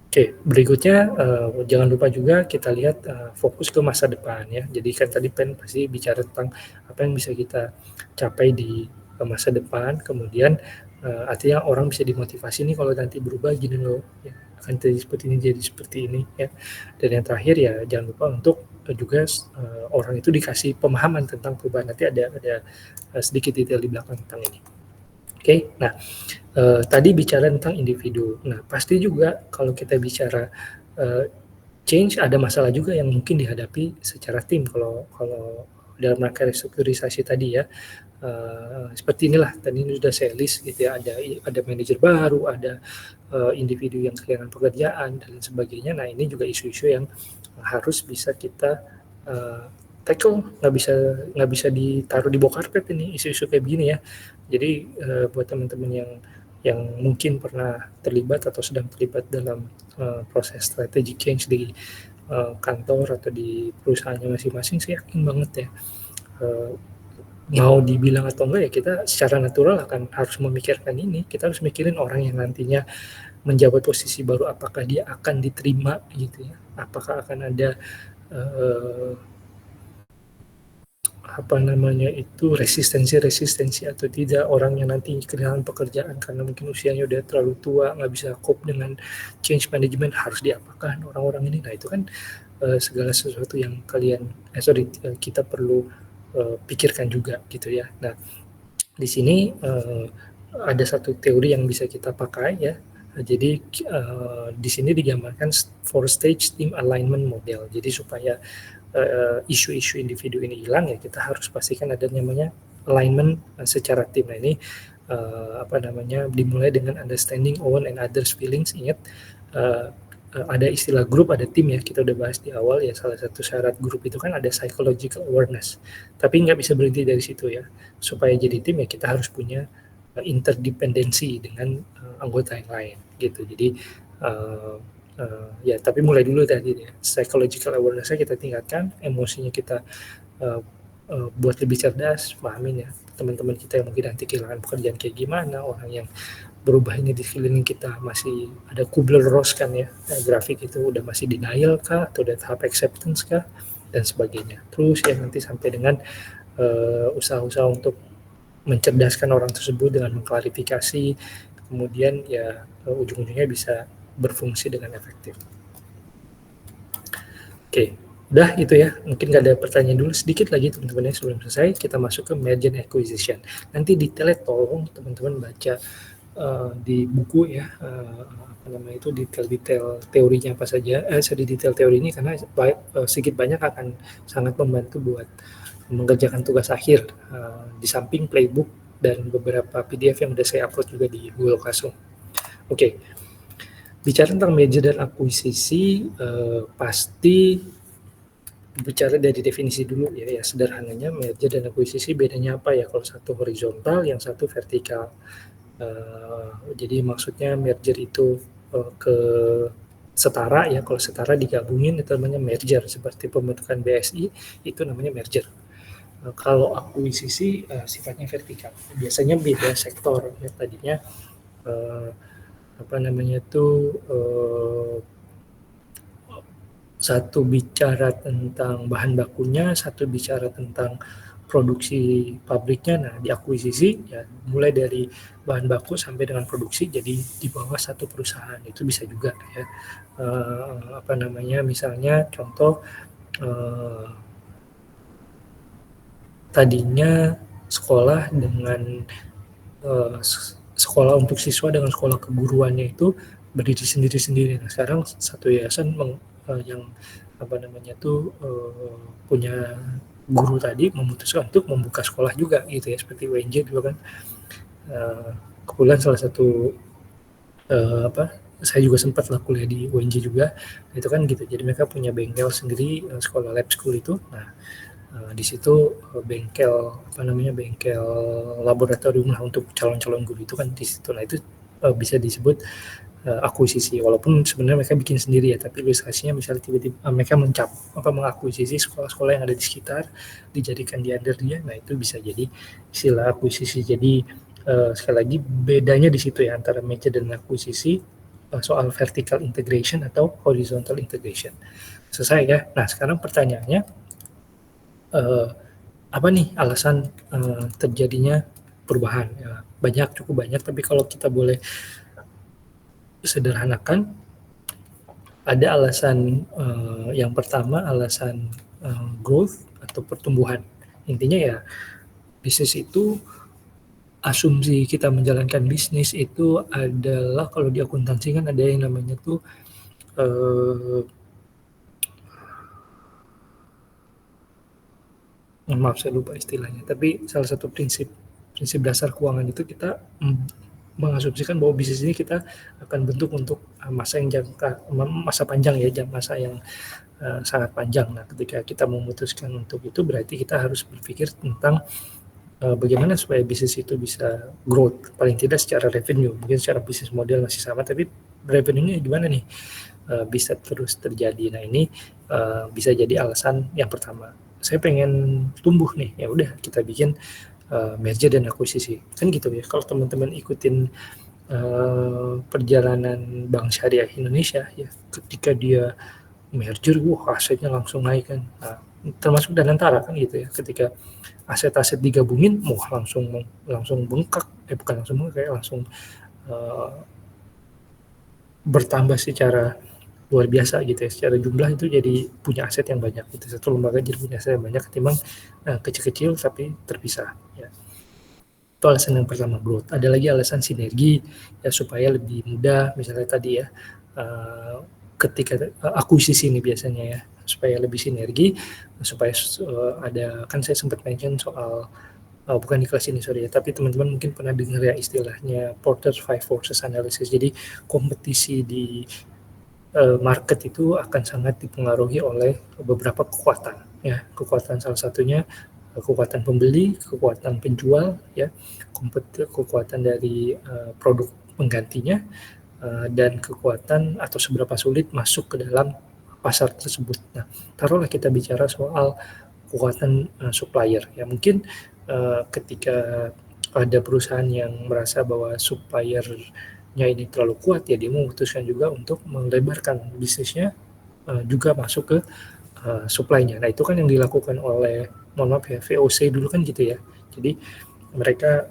Oke, berikutnya jangan lupa juga kita lihat fokus ke masa depan ya. Jadi kan tadi Pen pasti bicara tentang apa yang bisa kita capai di masa depan, kemudian artinya orang bisa dimotivasi nih kalau nanti berubah gini loh ya, akan jadi seperti ini ya. Dan yang terakhir ya jangan lupa untuk juga orang itu dikasih pemahaman tentang perubahan. Nanti ada sedikit detail di belakang tentang ini. Oke, nah tadi bicara tentang individu. Nah pasti juga kalau kita bicara change, ada masalah juga yang mungkin dihadapi secara tim kalau dalam rangka restrukturisasi tadi ya. Seperti inilah tadi ini sudah saya list gitu ya, ada manajer baru, ada individu yang kehilangan pekerjaan dan sebagainya. Nah ini juga isu-isu yang harus bisa kita tackle, nggak bisa ditaruh di bawah karpet ini isu-isu kayak begini ya. Jadi buat teman-teman yang mungkin pernah terlibat atau sedang terlibat dalam proses strategic change di kantor atau di perusahaannya masing-masing, saya yakin banget ya, mau dibilang atau enggak ya, kita secara natural akan harus memikirkan ini. Kita harus mikirin orang yang nantinya menjabat posisi baru, apakah dia akan diterima gitu ya, apakah akan ada resistensi atau tidak, orang yang nanti kehilangan pekerjaan karena mungkin usianya udah terlalu tua, nggak bisa cope dengan change management, harus diapakan orang-orang ini. Nah itu kan segala sesuatu yang kita perlu pikirkan juga gitu ya. Nah di sini ada satu teori yang bisa kita pakai ya. Jadi di sini digambarkan 4-stage team alignment model. Jadi supaya isu-isu individu ini hilang ya kita harus pastikan ada namanya alignment secara tim. Nah ini dimulai dengan understanding own and others feelings. Ingat ada istilah grup, ada tim ya, kita udah bahas di awal ya. Salah satu syarat grup itu kan ada psychological awareness, tapi nggak bisa berhenti dari situ ya. Supaya jadi tim ya kita harus punya interdependensi dengan anggota yang lain gitu. Jadi ya tapi mulai dulu tadi ya, psychological awareness-nya kita tingkatkan, emosinya kita buat lebih cerdas, pahamin ya teman-teman kita yang mungkin nanti kehilangan pekerjaan kayak gimana, orang yang berubah ini di sekeliling kita masih ada Kubler-Ross kan ya, grafik itu udah masih denial kah atau udah tahap acceptance kah dan sebagainya. Terus ya nanti sampai dengan usaha-usaha untuk mencerdaskan orang tersebut dengan mengklarifikasi, kemudian ya ujung-ujungnya bisa berfungsi dengan efektif. Oke, udah itu ya. Mungkin nggak ada pertanyaan dulu, sedikit lagi teman-teman ya sebelum selesai kita masuk ke merger and acquisition. Nanti detailnya tolong teman-teman baca di buku ya, itu detail-detail teorinya apa saja, detail teori ini karena sedikit banyak akan sangat membantu buat mengerjakan tugas akhir di samping playbook dan beberapa PDF yang udah saya upload juga di Google Classroom. Oke. Bicara tentang merger dan akuisisi, pasti bicara dari definisi dulu ya, sederhananya merger dan akuisisi bedanya apa ya, kalau satu horizontal, yang satu vertikal. Jadi maksudnya merger itu ke setara ya, kalau setara digabungin itu namanya merger, seperti pembentukan BSI itu namanya merger. Kalau akuisisi sifatnya vertikal, biasanya beda sektor ya, tadinya satu bicara tentang bahan bakunya, satu bicara tentang produksi pabriknya. Nah, di akuisisi ya mulai dari bahan baku sampai dengan produksi jadi di bawah satu perusahaan. Itu bisa juga ya. Misalnya contoh tadinya sekolah dengan sekolah untuk siswa dengan sekolah keguruannya itu berdiri sendiri-sendiri. Nah, sekarang satu yayasan yang punya guru tadi memutuskan untuk membuka sekolah juga gitu ya, seperti UNJ juga kan. Kebetulan salah satu saya juga sempat lah kuliah di UNJ juga, itu kan gitu. Jadi mereka punya bengkel sendiri, sekolah lab school itu. Nah, di situ bengkel laboratorium lah untuk calon-calon guru itu kan di situ. Nah, itu bisa disebut akuisisi, walaupun sebenarnya mereka bikin sendiri ya, tapi ilustrasinya misalnya tiba-tiba mereka mengakuisisi sekolah-sekolah yang ada di sekitar, dijadikan di under dia. Nah, itu bisa jadi istilah akuisisi. Jadi sekali lagi bedanya di situ ya antara merger dan akuisisi, soal vertical integration atau horizontal integration. Selesai ya. Nah, sekarang pertanyaannya apa nih alasan terjadinya perubahan? Ya, cukup banyak, tapi kalau kita boleh sederhanakan, ada alasan yang pertama, alasan growth atau pertumbuhan. Intinya ya bisnis itu, asumsi kita menjalankan bisnis itu adalah, kalau di akuntansi kan ada yang namanya tuh maaf saya lupa istilahnya, tapi salah satu prinsip dasar keuangan itu kita mengasumsikan bahwa bisnis ini kita akan bentuk untuk masa panjang ya, masa yang sangat panjang. Nah, ketika kita memutuskan untuk itu, berarti kita harus berpikir tentang bagaimana supaya bisnis itu bisa growth, paling tidak secara revenue. Mungkin secara bisnis model masih sama, tapi revenue-nya gimana nih bisa terus terjadi. Nah, ini bisa jadi alasan yang pertama. Saya pengen tumbuh nih, ya udah kita bikin merger dan akuisisi, kan gitu ya. Kalau teman-teman ikutin perjalanan Bank Syariah Indonesia ya, ketika dia merger, asetnya langsung naik kan. Nah, termasuk Danantara kan gitu ya, ketika aset-aset digabungin, langsung bengkak, langsung bertambah secara luar biasa gitu ya, secara jumlah itu jadi punya aset yang banyak gitu. Satu lembaga jadi punya aset yang banyak ketimbang kecil-kecil tapi terpisah ya. Itu alasan yang pertama, growth. Ada lagi alasan sinergi, ya supaya lebih mudah, misalnya tadi ya, ketika akuisisi ini biasanya ya, supaya lebih sinergi, supaya ada, kan saya sempat mention soal, bukan di kelas ini sorry ya, tapi teman-teman mungkin pernah dengar ya istilahnya Porter's Five Forces Analysis. Jadi kompetisi di market itu akan sangat dipengaruhi oleh beberapa kekuatan ya. Kekuatan salah satunya kekuatan pembeli, kekuatan penjual ya, kekuatan dari produk penggantinya, dan kekuatan atau seberapa sulit masuk ke dalam pasar tersebut. Nah, taruhlah kita bicara soal kekuatan supplier ya, mungkin ketika ada perusahaan yang merasa bahwa suppliernya ini terlalu kuat ya, dia memutuskan juga untuk melebarkan bisnisnya juga masuk ke supply-nya. Nah, itu kan yang dilakukan oleh, mohon maaf ya, VOC dulu kan gitu ya. Jadi mereka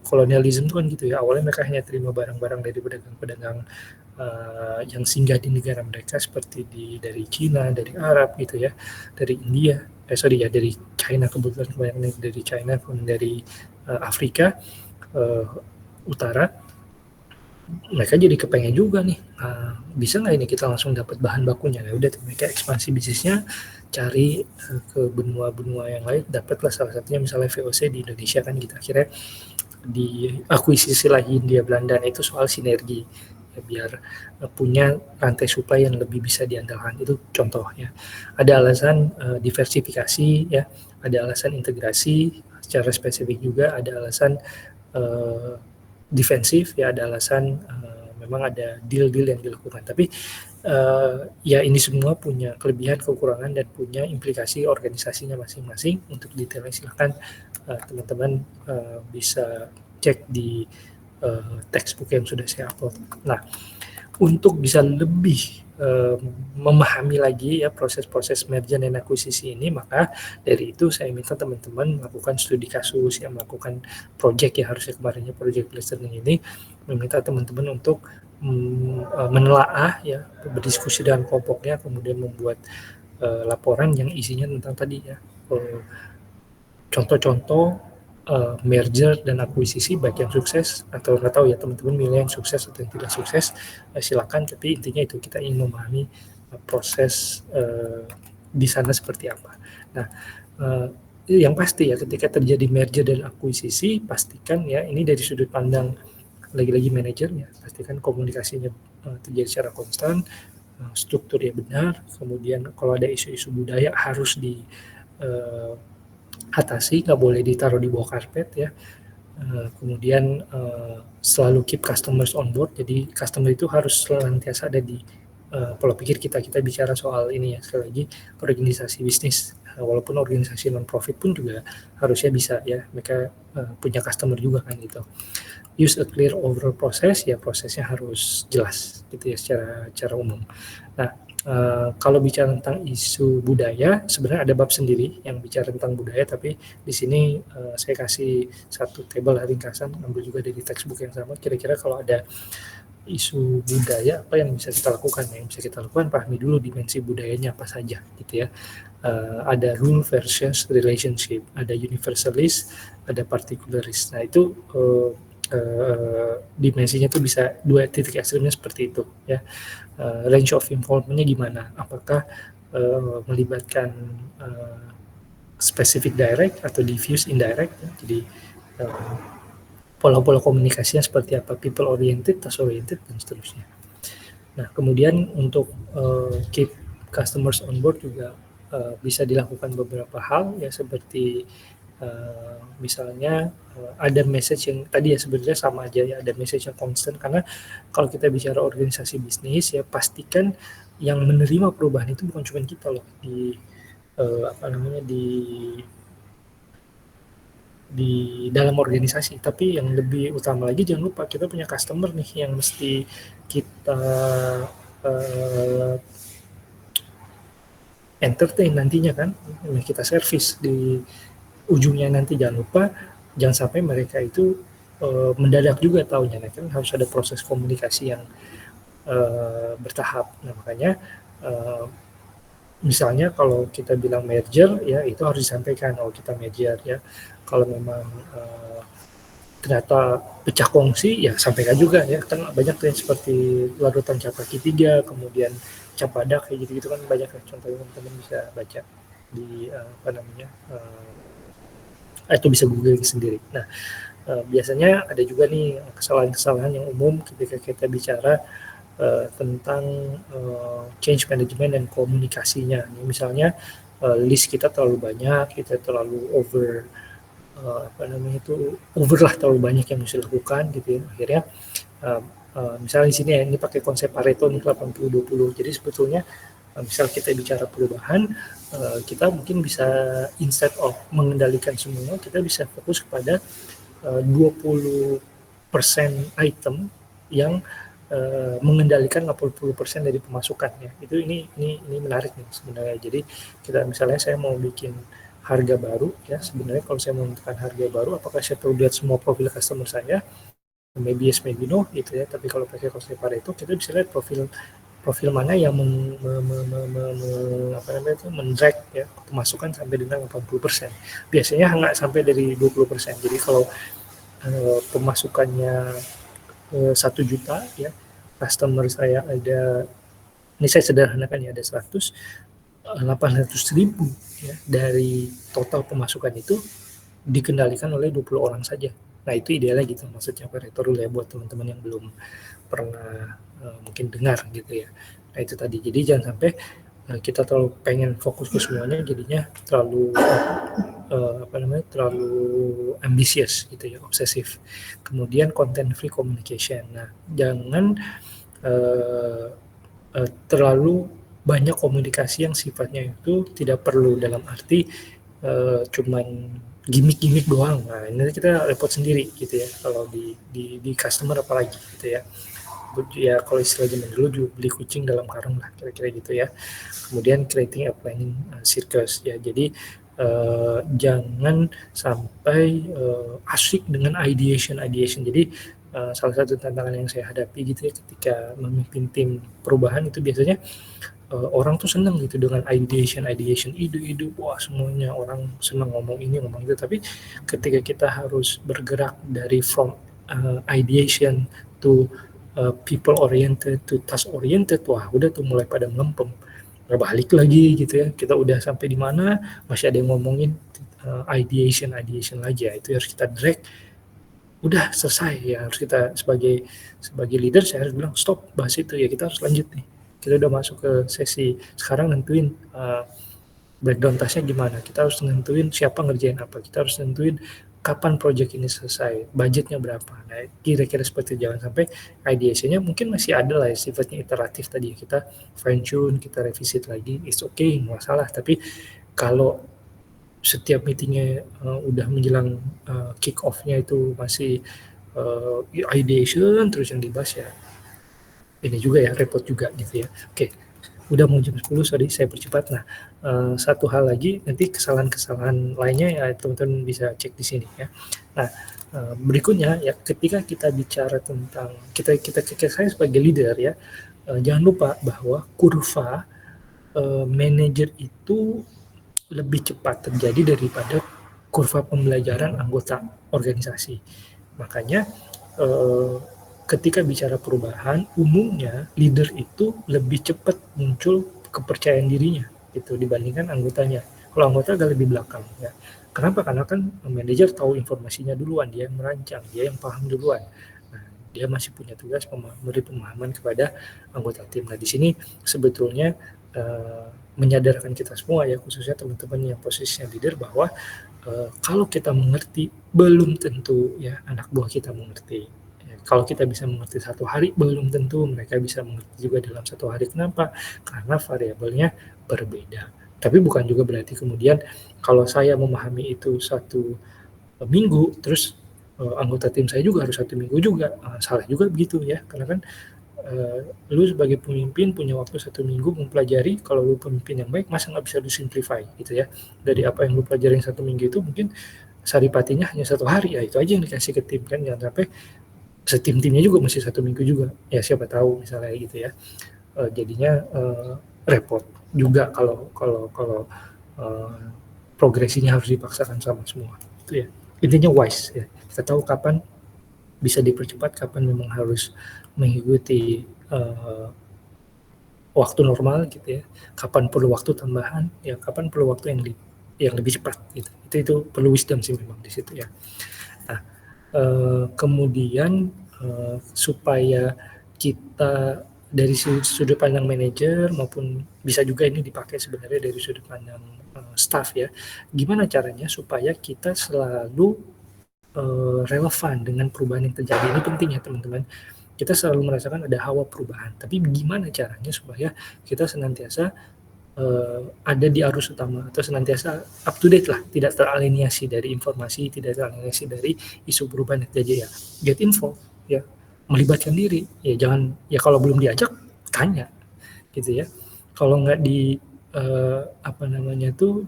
kolonialisme itu kan gitu ya, awalnya mereka hanya terima barang-barang dari pedagang-pedagang yang singgah di negara mereka, seperti dari Cina, dari Arab gitu ya, dari India, dari China, kebetulan kebanyakan dari China, kemudian dari Afrika Utara. Mereka jadi kepengen juga nih, bisa nggak ini kita langsung dapat bahan bakunya. Nah, udah mereka ekspansi bisnisnya, cari ke benua-benua yang lain, dapatlah salah satunya misalnya VOC di Indonesia kan gitu. Akhirnya di akuisisi lagi Hindia Belanda, itu soal sinergi ya, biar punya rantai supply yang lebih bisa diandalkan. Itu contohnya. Ada alasan diversifikasi ya, ada alasan integrasi secara spesifik juga, ada alasan defensif ya, ada alasan memang ada deal-deal yang dilakukan. Tapi ya ini semua punya kelebihan, kekurangan, dan punya implikasi organisasinya masing-masing. Untuk detailnya silahkan teman-teman bisa cek di textbook yang sudah saya upload. Nah, untuk bisa lebih memahami lagi ya proses-proses merger dan akuisisi ini, maka dari itu saya minta teman-teman melakukan studi kasus, ya melakukan project ya, harusnya kemarinnya project listening ini, meminta teman-teman untuk menelaah ya, berdiskusi dengan kelompoknya, kemudian membuat laporan yang isinya tentang tadi ya, contoh-contoh merger dan akuisisi, baik yang sukses atau nggak tahu ya teman-teman milih yang sukses atau yang tidak sukses, silakan. Tapi intinya itu, kita ingin memahami proses di sana seperti apa. Nah, yang pasti ya, ketika terjadi merger dan akuisisi, pastikan ya, ini dari sudut pandang lagi-lagi manajernya, pastikan komunikasinya terjadi secara konstan, strukturnya benar, kemudian kalau ada isu-isu budaya harus di atasi, nggak boleh ditaruh di bawah karpet ya. Kemudian selalu keep customers on board, jadi customer itu harus senantiasa ada di pola pikir kita bicara soal ini ya, sekali lagi organisasi bisnis, walaupun organisasi non profit pun juga harusnya bisa ya, mereka punya customer juga kan gitu. Use a clear overall process, ya prosesnya harus jelas gitu ya secara umum. Nah, kalau bicara tentang isu budaya, sebenarnya ada bab sendiri yang bicara tentang budaya, tapi di sini saya kasih satu table ringkasan, ambil juga dari textbook yang sama. Kira-kira kalau ada isu budaya, apa yang bisa kita lakukan? Yang bisa kita lakukan, pahami dulu dimensi budayanya apa saja gitu ya. Ada rule versus relationship, ada universalist, ada particularist. Nah, itu dimensinya tuh bisa dua titik ekstrimnya seperti itu ya. Range of involvementnya gimana? Apakah melibatkan specific direct atau diffuse indirect? Ya? Jadi pola-pola komunikasinya seperti apa? People oriented, task oriented, dan seterusnya. Nah, kemudian untuk keep customers on board juga bisa dilakukan beberapa hal ya, seperti misalnya ada message yang tadi ya sebenarnya sama aja ya, ada message yang constant, karena kalau kita bicara organisasi bisnis ya, pastikan yang menerima perubahan itu bukan cuma kita loh di di dalam organisasi, tapi yang lebih utama lagi, jangan lupa kita punya customer nih yang mesti kita entertain nantinya kan, kita service di ujungnya nanti. Jangan lupa, jangan sampai mereka itu mendadak juga taunya, kan harus ada proses komunikasi yang bertahap. Nah, makanya misalnya kalau kita bilang merger ya, itu harus disampaikan, oh kita merger ya. Kalau memang ternyata pecah kongsi, ya sampaikan juga ya, kan banyak tuh yang seperti larutan cap kaki 3, kemudian cap badak kayak gitu-gitu kan banyak ya, contohnya teman-teman bisa baca di itu bisa Google sendiri. Nah, biasanya ada juga nih kesalahan-kesalahan yang umum ketika kita bicara tentang change management dan komunikasinya. Misalnya list kita terlalu banyak, kita terlalu over lah, terlalu banyak yang mesti dilakukan gitu ya. Akhirnya misalnya di sini ya, ini pakai konsep Pareto nih 80-20. Jadi sebetulnya misal kita bicara perubahan, kita mungkin bisa instead of mengendalikan semua, kita bisa fokus kepada 20% item yang mengendalikan 80% dari pemasukannya. Itu ini menarik nih sebenarnya. Jadi kita misalnya saya mau bikin harga baru ya, sebenarnya kalau saya menentukan harga baru, apakah saya perlu lihat semua profil customer saya? Maybe yes, maybe no gitu ya. Tapi kalau pakai konsep Pareto, kita bisa lihat profil mana yang mendrag ya pemasukan sampai dengan 80%. Biasanya nggak sampai dari 20%. Jadi kalau pemasukannya 1 juta ya, customer saya ada, ini saya sederhanakan ya, ada 800.000 ya, dari total pemasukan itu dikendalikan oleh 20 orang saja. Nah itu idealnya gitu, maksudnya Pareto Rule ya, buat teman-teman yang belum pernah mungkin dengar gitu ya. Nah itu tadi, jadi jangan sampai kita terlalu pengen fokus ke semuanya, jadinya terlalu terlalu ambisius gitu ya, obsesif. Kemudian content free communication. Nah jangan terlalu banyak komunikasi yang sifatnya itu tidak perlu, dalam arti cuman gimmick doang. Nah ini kita repot sendiri gitu ya, kalau di customer apalagi gitu ya. Ya kalau istilah zaman dulu juga beli kucing dalam karung lah, kira-kira gitu ya. Kemudian creating a planning circus ya, jadi jangan sampai asyik dengan ideation. Jadi salah satu tantangan yang saya hadapi gitu ya ketika memimpin tim perubahan itu biasanya orang tuh senang gitu dengan ideation, ide-ide, wah semuanya orang senang ngomong ini ngomong itu, tapi ketika kita harus bergerak dari from ideation to people oriented to task oriented, wah udah tuh mulai pada melempem, balik lagi gitu ya, kita udah sampai di mana masih ada yang ngomongin ideation lagi ya, itu harus kita drag, udah selesai ya, harus kita sebagai leader saya harus bilang stop bahas itu ya, kita harus lanjut nih, kita udah masuk ke sesi sekarang, nentuin breakdown tasknya gimana, kita harus nentuin siapa ngerjain apa, kita harus nentuin kapan project ini selesai, budgetnya berapa. Nah kira-kira seperti, jangan sampai ideasinya mungkin masih ada lah ya, sifatnya iteratif tadi, kita fine tune, kita revisit lagi, it's okay, nggak masalah. Tapi kalau setiap meetingnya udah menjelang kick off-nya itu masih ideation terus yang dibahas, ya ini juga ya, repot juga gitu ya. Oke, udah mau jam 10, sorry saya percepat. Nah satu hal lagi, nanti kesalahan lainnya ya teman-teman bisa cek di sini ya. Nah berikutnya ya, ketika kita bicara tentang kita saya sebagai leader ya, jangan lupa bahwa kurva manajer itu lebih cepat terjadi daripada kurva pembelajaran anggota organisasi. Makanya ketika bicara perubahan, umumnya leader itu lebih cepat muncul kepercayaan dirinya itu dibandingkan anggotanya. Kalau anggota agak lebih belakang ya. Kenapa? Karena kan manajer tahu informasinya duluan, dia yang merancang, dia yang paham duluan. Nah, dia masih punya tugas memberi pemahaman kepada anggota tim. Nah, di sini sebetulnya menyadarkan kita semua ya, khususnya teman-teman yang posisinya leader, bahwa kalau kita mengerti, belum tentu ya anak buah kita mengerti. Kalau kita bisa mengerti 1 hari, belum tentu mereka bisa mengerti juga dalam 1 hari. Kenapa? Karena variabelnya berbeda. Tapi bukan juga berarti kemudian kalau saya memahami itu 1 minggu, terus anggota tim saya juga harus 1 minggu juga. Salah juga begitu ya, karena kan lu sebagai pemimpin punya waktu 1 minggu mempelajari. Kalau lu pemimpin yang baik, masa nggak bisa lu simplify gitu ya, dari apa yang lu pelajarin 1 minggu itu mungkin saripatinya hanya 1 hari, ya itu aja yang dikasih ke tim kan. Jangan sampai setim-timnya juga masih 1 minggu juga, ya siapa tahu misalnya gitu ya. Jadinya repot juga kalau progresinya harus dipaksakan sama semua itu ya. Intinya wise ya, kita tahu kapan bisa dipercepat, kapan memang harus mengikuti waktu normal gitu ya, kapan perlu waktu tambahan, ya kapan perlu waktu yang lebih cepat gitu. Itu perlu wisdom sih memang di situ ya. Nah, kemudian supaya kita dari sudut pandang manajer maupun bisa juga ini dipakai sebenarnya dari sudut pandang staff ya. Gimana caranya supaya kita selalu relevan dengan perubahan yang terjadi. Ini penting ya teman-teman. Kita selalu merasakan ada hawa perubahan. Tapi gimana caranya supaya kita senantiasa ada di arus utama atau senantiasa up to date lah, tidak teralienasi dari informasi, tidak teralienasi dari isu perubahan yang terjadi ya. Get info ya, melibatkan diri ya, jangan ya kalau belum diajak tanya gitu ya. Kalau nggak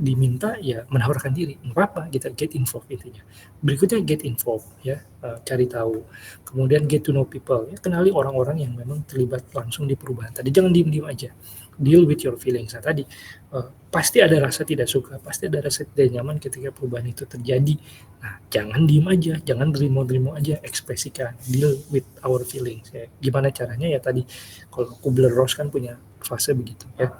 diminta ya menawarkan diri, nggak apa kita get involved intinya. Berikutnya get involved ya, cari tahu. Kemudian get to know people ya, kenali orang-orang yang memang terlibat langsung di perubahan. Tadi jangan diem-diem aja, deal with your feelings. Nah, tadi pasti ada rasa tidak suka, pasti ada rasa tidak nyaman ketika perubahan itu terjadi. Nah, jangan diem aja, jangan derimo-derimo aja, ekspresikan, deal with our feelings ya. Gimana caranya ya tadi, kalau Kubler-Ross kan punya fase begitu ya.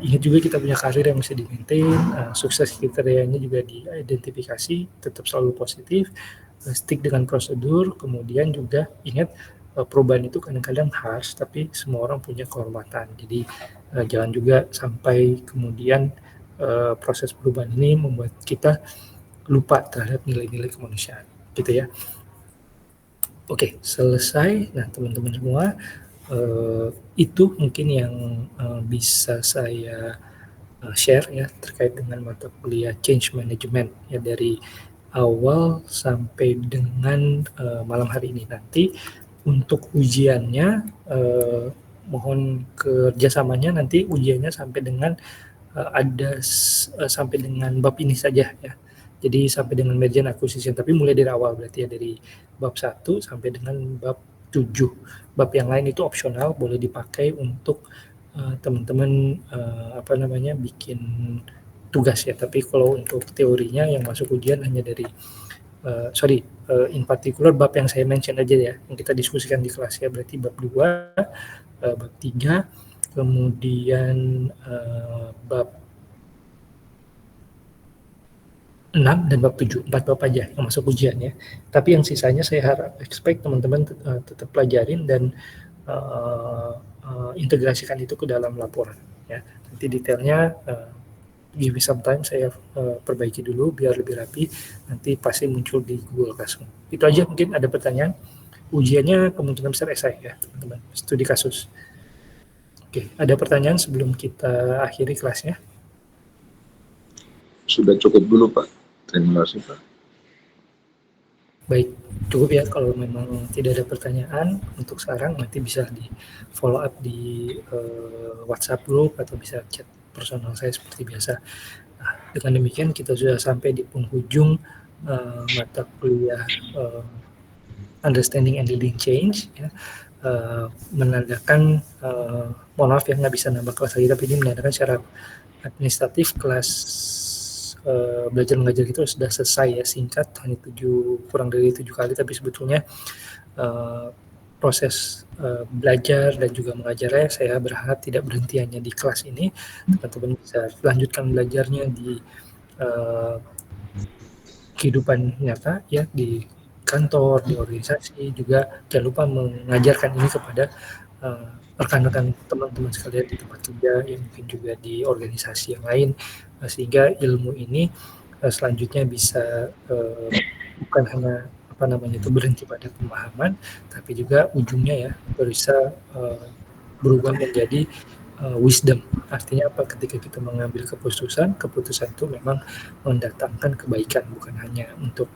Ingat juga kita punya karir yang bisa di-maintain, sukses kriterianya juga diidentifikasi, tetap selalu positif, stick dengan prosedur, kemudian juga ingat perubahan itu kadang-kadang harsh, tapi semua orang punya kehormatan. Jadi jangan juga sampai kemudian proses perubahan ini membuat kita lupa terhadap nilai-nilai kemanusiaan, gitu ya. Oke, selesai. Nah, teman-teman semua, itu mungkin yang bisa saya share ya terkait dengan mata kuliah Change Management ya, dari awal sampai dengan malam hari ini. Nanti untuk ujiannya mohon kerjasamanya, nanti ujiannya sampai dengan sampai dengan bab ini saja ya. Jadi sampai dengan merger and acquisition, tapi mulai dari awal berarti ya, dari bab 1 sampai dengan bab 7. Bab yang lain itu opsional, boleh dipakai untuk teman-teman bikin tugas ya. Tapi kalau untuk teorinya yang masuk ujian hanya dari in particular bab yang saya mention aja ya, yang kita diskusikan di kelas ya, berarti bab 2, bab 3, kemudian bab 6 dan bab 7, 4 bab aja yang masuk ujian ya. Tapi yang sisanya saya expect teman-teman tetap pelajarin dan integrasikan itu ke dalam laporan ya. Nanti detailnya give me some time, saya perbaiki dulu biar lebih rapi, nanti pasti muncul di Google Classroom. Itu aja, mungkin ada pertanyaan. Ujiannya kemungkinan besar esai ya teman-teman, studi kasus. Oke, ada pertanyaan sebelum kita akhiri kelasnya? Sudah cukup dulu Pak. Terima kasih Pak. Baik, cukup ya. Kalau memang tidak ada pertanyaan untuk sekarang, nanti bisa di follow up di WhatsApp group atau bisa chat personal saya seperti biasa. Nah, dengan demikian kita sudah sampai di penghujung mata kuliah Understanding and Leading Change ya. Menandakan mohon maaf ya nggak bisa nambah kelas lagi, tapi ini menandakan secara administratif kelas belajar mengajar itu sudah selesai ya, singkat, hanya kurang dari 7 kali, tapi sebetulnya proses belajar dan juga mengajarnya saya berharap tidak berhenti hanya di kelas ini. Teman-teman bisa lanjutkan belajarnya di kehidupan nyata ya, di kantor, di organisasi, juga jangan lupa mengajarkan ini kepada rekan-rekan teman-teman sekalian di tempat kerja, yang mungkin juga di organisasi yang lain, sehingga ilmu ini selanjutnya bisa bukan hanya berhenti pada pemahaman, tapi juga ujungnya ya bisa berubah menjadi wisdom. Artinya apa? Ketika kita mengambil keputusan itu memang mendatangkan kebaikan, bukan hanya untuk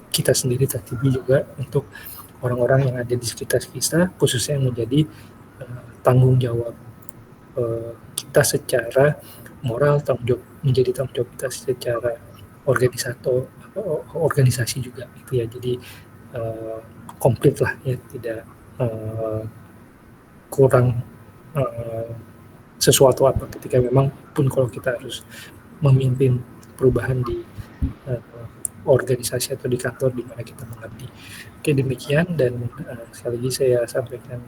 kita sendiri, tapi juga untuk orang-orang yang ada di sekitar kita, khususnya yang menjadi tanggung jawab kita secara moral, menjadi tanggung jawab kita secara organisasi juga gitu ya. Jadi komplit lah ya, tidak kurang sesuatu apa ketika memang pun kalau kita harus memimpin perubahan di organisasi atau di kantor di mana kita mengabdi. Oke, demikian, dan sekali lagi saya sampaikan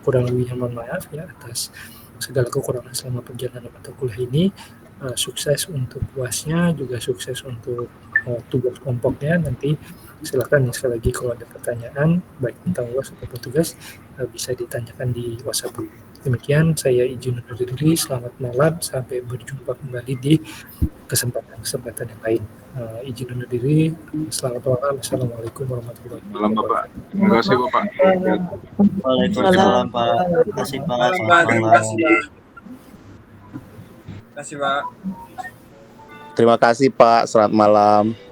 kurang lebihnya mohon maaf ya atas segala kekurangan selama perjalanan mata kuliah ini. Sukses untuk UASnya, juga sukses untuk tugas kelompoknya. Nanti silakan sekali lagi kalau ada pertanyaan baik tentang UAS ataupun tugas bisa ditanyakan di WhatsApp group. Demikian, saya izin undur diri. Selamat malam, sampai berjumpa kembali di kesempatan yang lain. Izin undur diri. Selamat malam. Assalamualaikum warahmatullahi wabarakatuh. Malam Bapak. Terima kasih Bapak. Waalaikumsalam Pak. Terima kasih Pak. Selamat Terima malam. kasih, Pak. Terima kasih, Pak. Terima kasih Pak, selamat malam.